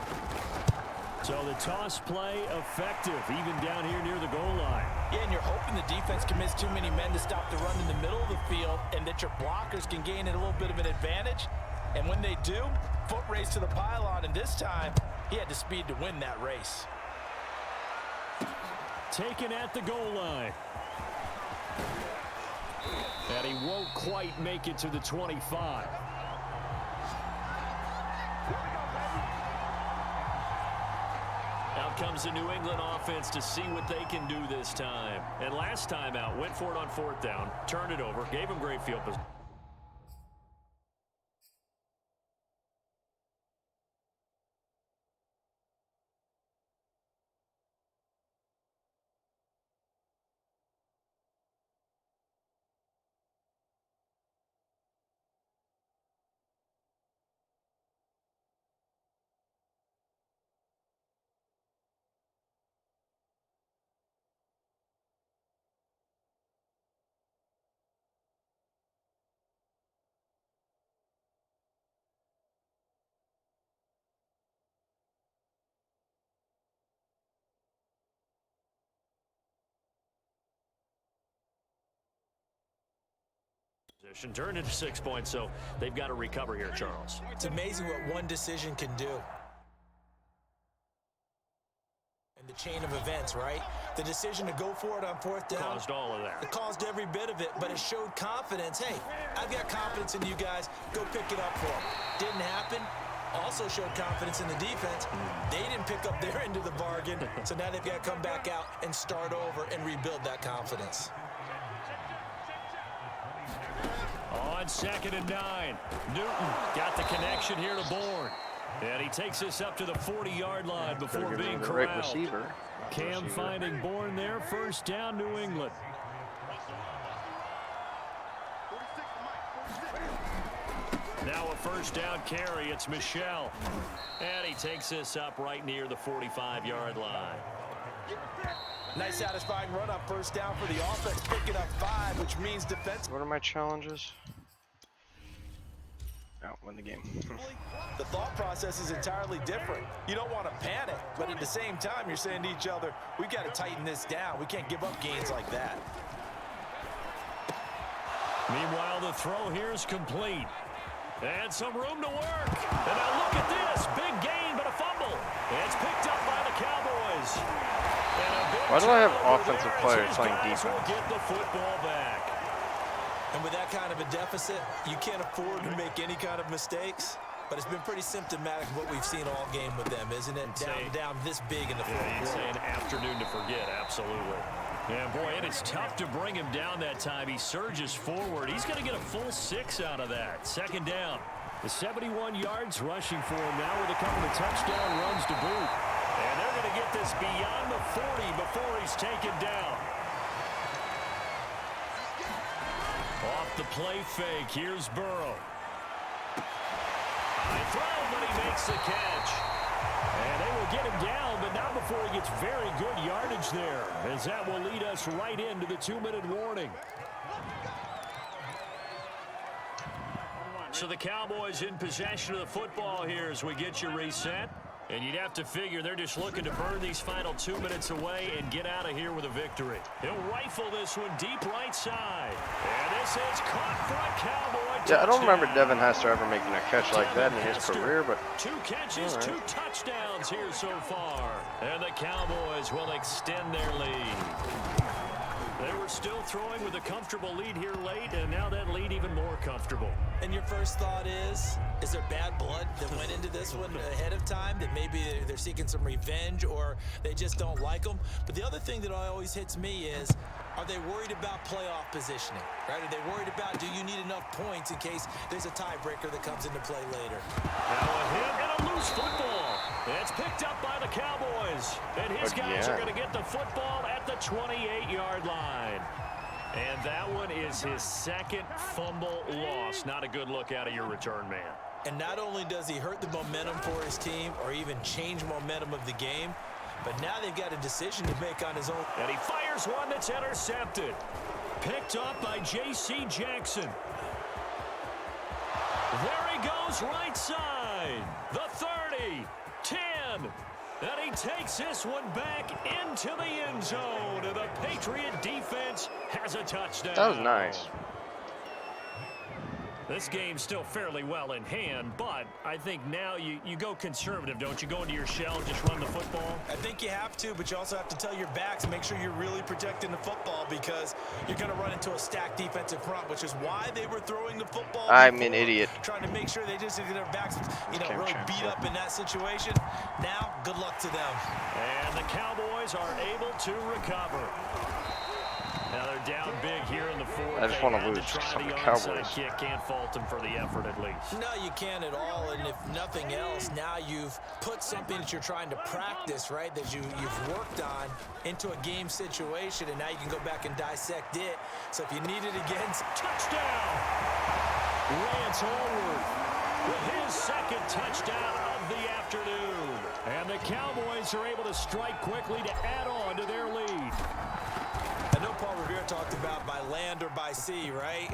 [SPEAKER 2] So the toss play effective, even down here near the goal line.
[SPEAKER 3] Yeah, and you're hoping the defense commits too many men to stop the run in the middle of the field and that your blockers can gain a little bit of an advantage. And when they do, foot race to the pylon, and this time, he had the speed to win that race.
[SPEAKER 2] Taken at the goal line. And he won't quite make it to the 25. Out comes the New England offense to see what they can do this time. And last time out, went for it on 4th down, turned it over, gave him great field position. Turned into 6 points, so they've got to recover here, Charles.
[SPEAKER 3] It's amazing what one decision can do. And the chain of events, right? The decision to go for it on 4th down.
[SPEAKER 2] Caused all of that.
[SPEAKER 3] It caused every bit of it, but it showed confidence. Hey, I've got confidence in you guys. Go pick it up for them. Didn't happen. Also showed confidence in the defense. They didn't pick up their end of the bargain, so now they've got to come back out and start over and rebuild that confidence.
[SPEAKER 2] On 2nd and 9, Newton got the connection here to Bourne. And he takes this up to the 40-yard line before being corralled. Cam finding Bourne there, 1st down, New England. Now a first down carry. It's Michelle. And he takes this up right near the 45-yard line.
[SPEAKER 3] Nice satisfying run on first down for the offense, picking up 5, which means defense.
[SPEAKER 5] What are my challenges? Oh, win the game.
[SPEAKER 3] The thought process is entirely different. You don't want to panic, but at the same time, you're saying to each other, we've got to tighten this down. We can't give up gains like that.
[SPEAKER 2] Meanwhile, the throw here is complete. And some room to work. And now look at this. Big gain, but a fumble. It's picked up by the Cowboys.
[SPEAKER 5] Why do I have offensive players playing defense?
[SPEAKER 2] Will get the football back.
[SPEAKER 3] And with that kind of a deficit, you can't afford to make any kind of mistakes. But it's been pretty symptomatic of what we've seen all game with them, isn't it? Down this big in the fourth quarter.
[SPEAKER 2] You'd say an afternoon to forget, absolutely. Yeah, boy, it is tough to bring him down that time. He surges forward. He's going to get a full 6 out of that. Second down. The 71 yards rushing for him now with a couple of touchdown runs to boot. And they're going to get this beyond the 40 before he's taken down. Off the play fake, here's Burrow. High throw, but he makes the catch. And they will get him down, but not before he gets very good yardage there, as that will lead us right into the 2-minute warning. So the Cowboys in possession of the football here as we get you reset. And you'd have to figure they're just looking to burn these final 2 minutes away and get out of here with a victory. He'll rifle this one deep right side. And this is caught for a Cowboy touchdown.
[SPEAKER 5] Yeah, I don't remember Devin Hester ever making a catch like that in his career, but
[SPEAKER 2] 2 catches, 2 touchdowns here so far. And the Cowboys will extend their lead. They were still throwing with a comfortable lead here late, and now that lead even more comfortable.
[SPEAKER 3] And your first thought is there bad blood that went into this one ahead of time, that maybe they're seeking some revenge or they just don't like them? But the other thing that always hits me is, are they worried about playoff positioning, right? Are they worried about, do you need enough points in case there's a tiebreaker that comes into play later?
[SPEAKER 2] Now a hit and a loose football. It's picked up by the Cowboys. And his guys are going to get the football at the 28-yard line. And that one is his second fumble loss. Not a good look out of your return man.
[SPEAKER 3] And not only does he hurt the momentum for his team or even change momentum of the game, but now they've got a decision to make on his own.
[SPEAKER 2] And he fires one that's intercepted. Picked up by J.C. Jackson. There he goes right side. The 30, 10. And he takes this one back into the end zone. And the Patriot defense has a touchdown.
[SPEAKER 5] that was nice.
[SPEAKER 2] This game's still fairly well in hand, but I think now you go conservative, don't you? Go into your shell and just run the football?
[SPEAKER 3] I think you have to, but you also have to tell your backs, make sure you're really protecting the football because you're going to run into a stacked defensive front, which is why they were throwing the football.
[SPEAKER 5] I'm an idiot.
[SPEAKER 3] Trying to make sure they just get their backs, really beat up in that situation. Now, good luck to them.
[SPEAKER 2] And the Cowboys are able to recover. Now they're down big here in the fourth.
[SPEAKER 5] I just want to lose because I'm the Cowboys.
[SPEAKER 2] Can't fault them for the effort at least.
[SPEAKER 3] No, you can't at all. And if nothing else, now you've put something that you're trying to practice, right, that you've worked on into a game situation, and now you can go back and dissect it. So if you need it again,
[SPEAKER 2] touchdown! Lance Allworth with his second touchdown of the afternoon. And the Cowboys are able to strike quickly to add on to their lead.
[SPEAKER 3] I know Paul Revere talked about by land or by sea, right?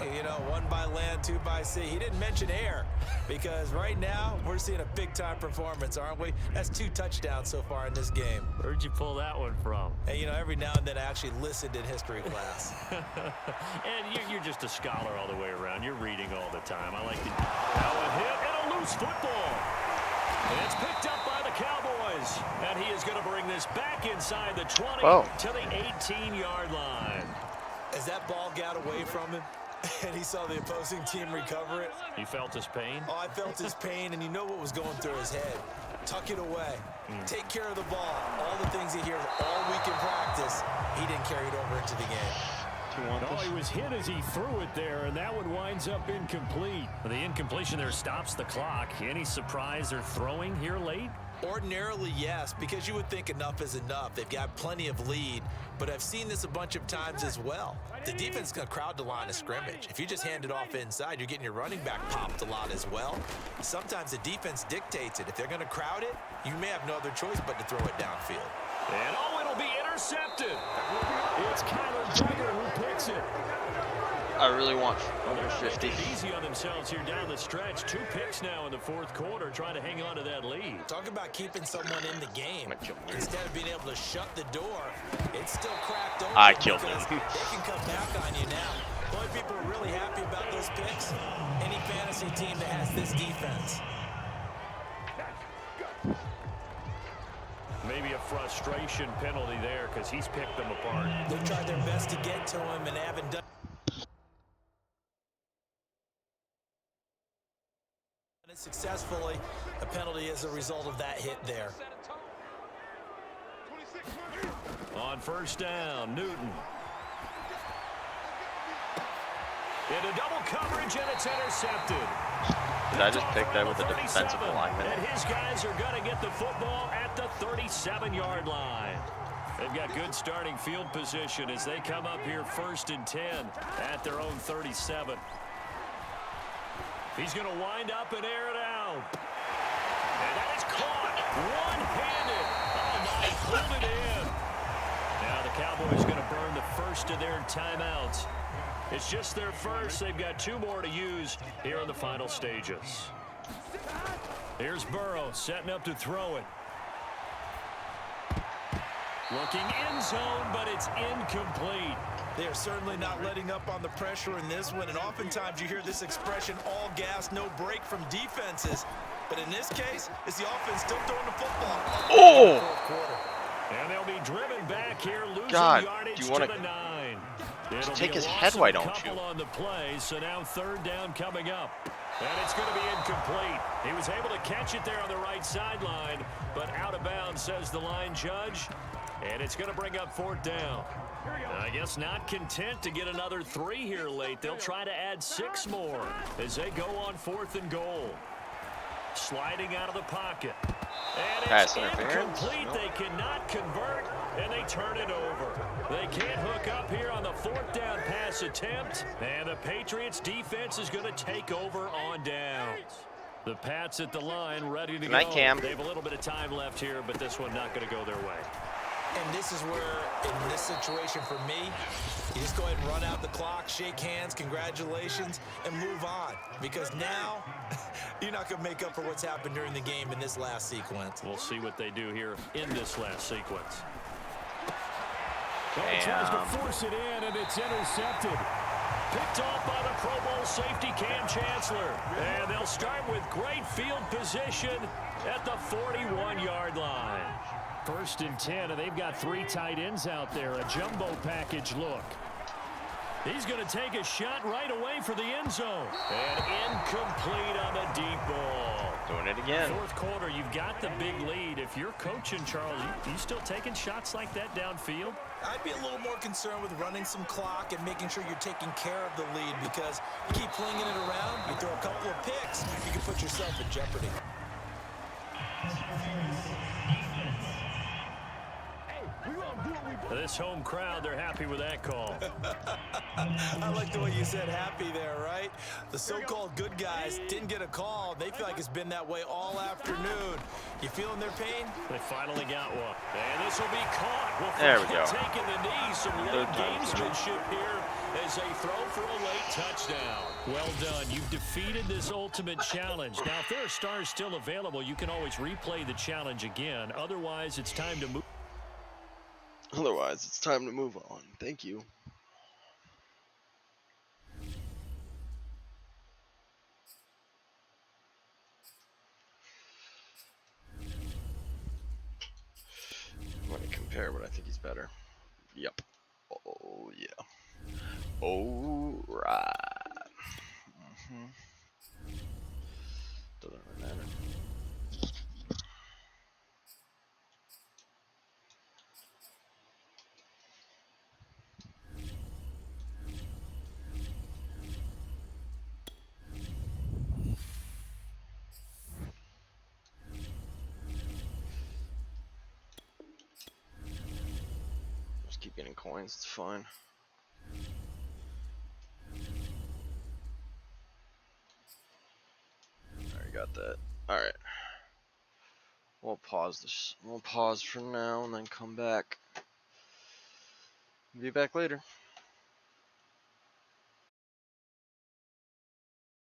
[SPEAKER 3] One by land, 2 by sea. He didn't mention air because right now we're seeing a big-time performance, aren't we? That's 2 touchdowns so far in this game.
[SPEAKER 2] Where'd you pull that one from?
[SPEAKER 3] Hey, every now and then I actually listened in history class.
[SPEAKER 2] And you're just a scholar all the way around. You're reading all the time. I like it. Now a hit and a loose football. And it's picked up by the Cowboys. And he is going to bring this back inside the 20 to the 18-yard line.
[SPEAKER 3] As that ball got away from him and he saw the opposing team recover it.
[SPEAKER 2] You felt his pain?
[SPEAKER 3] Oh, I felt his pain, and you know what was going through his head. Tuck it away. Take care of the ball. All the things he hears all week in practice, he didn't carry it over into the game.
[SPEAKER 2] No, he was hit as he threw it there, and that one winds up incomplete. The incompletion there stops the clock. Any surprise they're throwing here late?
[SPEAKER 3] Ordinarily, yes, because you would think enough is enough. They've got plenty of lead, but I've seen this a bunch of times as well. The defense is going to crowd the line of scrimmage. If you just hand it off inside, you're getting your running back popped a lot as well. Sometimes the defense dictates it. If they're going to crowd it, you may have no other choice but to throw it downfield.
[SPEAKER 2] And it'll be intercepted. It's Kyler Duggar who picks it.
[SPEAKER 5] I really want over 50.
[SPEAKER 2] Easy on themselves here down the stretch. 2 picks now in the fourth quarter, trying to hang on to that lead.
[SPEAKER 3] Talk about keeping someone in the game. Instead of being able to shut the door, it's still cracked open.
[SPEAKER 5] I killed him.
[SPEAKER 3] They can come back on you now. The only people are really happy about those picks, any fantasy team that has this defense.
[SPEAKER 2] Maybe a frustration penalty there because he's picked them apart.
[SPEAKER 3] They've tried their best to get to him and haven't done it successfully. A penalty as a result of that hit there.
[SPEAKER 2] On first down, Newton. Into double coverage, and it's intercepted.
[SPEAKER 5] Did I just pick that with a defensive lineman?
[SPEAKER 2] And his guys are going to get the football at the 37-yard line. They've got good starting field position as they come up here 1st and 10 at their own 37. He's going to wind up and air it out. And that is caught one-handed. Oh, my, pulled it in. Now the Cowboys going to burn the first of their timeouts. It's just their first. They've got 2 more to use here in the final stages. Here's Burrow setting up to throw it. Looking end zone, but it's incomplete.
[SPEAKER 3] They are certainly not letting up on the pressure in this one, and oftentimes you hear this expression, all gas, no break from defenses. But in this case, it's the offense still throwing the football.
[SPEAKER 5] Oh!
[SPEAKER 2] And they'll be driven back here, losing
[SPEAKER 5] God,
[SPEAKER 2] yardage
[SPEAKER 5] do you want
[SPEAKER 2] to the 9. It'll
[SPEAKER 5] take
[SPEAKER 2] be a
[SPEAKER 5] his
[SPEAKER 2] loss
[SPEAKER 5] head,
[SPEAKER 2] of
[SPEAKER 5] why
[SPEAKER 2] a
[SPEAKER 5] don't
[SPEAKER 2] couple
[SPEAKER 5] you?
[SPEAKER 2] on the play, so now 3rd down coming up. And it's going to be incomplete. He was able to catch it there on the right sideline, but out of bounds, says the line judge. And it's going to bring up 4th down. I guess not content to get another 3 here late. They'll try to add 6 more as they go on 4th and goal. Sliding out of the pocket. And it's incomplete. They cannot convert, and they turn it over. They can't hook up here on the 4th down pass attempt, and the Patriots defense is going to take over on downs. The Pats at the line ready to go.
[SPEAKER 5] Cam.
[SPEAKER 2] They have a little bit of time left here, but this one not going to go their way.
[SPEAKER 3] And this is where, in this situation for me, you just go ahead and run out the clock, shake hands, congratulations, and move on. Because now, you're not going to make up for what's happened during the game in this last sequence.
[SPEAKER 2] We'll see what they do here in this last sequence. He tries to force it in, and it's intercepted. Picked off by the Pro Bowl safety Cam Chancellor. And they'll start with great field position at the 41-yard line. 1st and 10, and they've got 3 tight ends out there. A jumbo package look. He's going to take a shot right away for the end zone. And incomplete on the deep ball.
[SPEAKER 5] Doing it again.
[SPEAKER 2] 4th quarter, you've got the big lead. If you're coaching, Charles, you still taking shots like that downfield?
[SPEAKER 3] I'd be a little more concerned with running some clock and making sure you're taking care of the lead, because you keep flinging it around, you throw a couple of picks, you can put yourself in jeopardy.
[SPEAKER 2] This home crowd, they're happy with that call.
[SPEAKER 3] I like the way you said happy there, right? The so-called good guys didn't get a call. They feel like it's been that way all afternoon. You feeling their pain?
[SPEAKER 2] They finally got one. And this will be caught.
[SPEAKER 5] There we go.
[SPEAKER 2] Taking the knee. Some late gamesmanship here as they throw for a late touchdown. Well done. You've defeated this ultimate challenge. Now, if there are stars still available, you can always replay the challenge again. Otherwise, it's time to move.
[SPEAKER 5] Otherwise, it's time to move on. Thank you. I'm going to compare, but I think he's better. Yep. Oh, yeah. All right. Doesn't really matter. keep getting coins. It's fine. Alright, got that. Alright. We'll pause this. We'll pause for now and then come back. Be back later.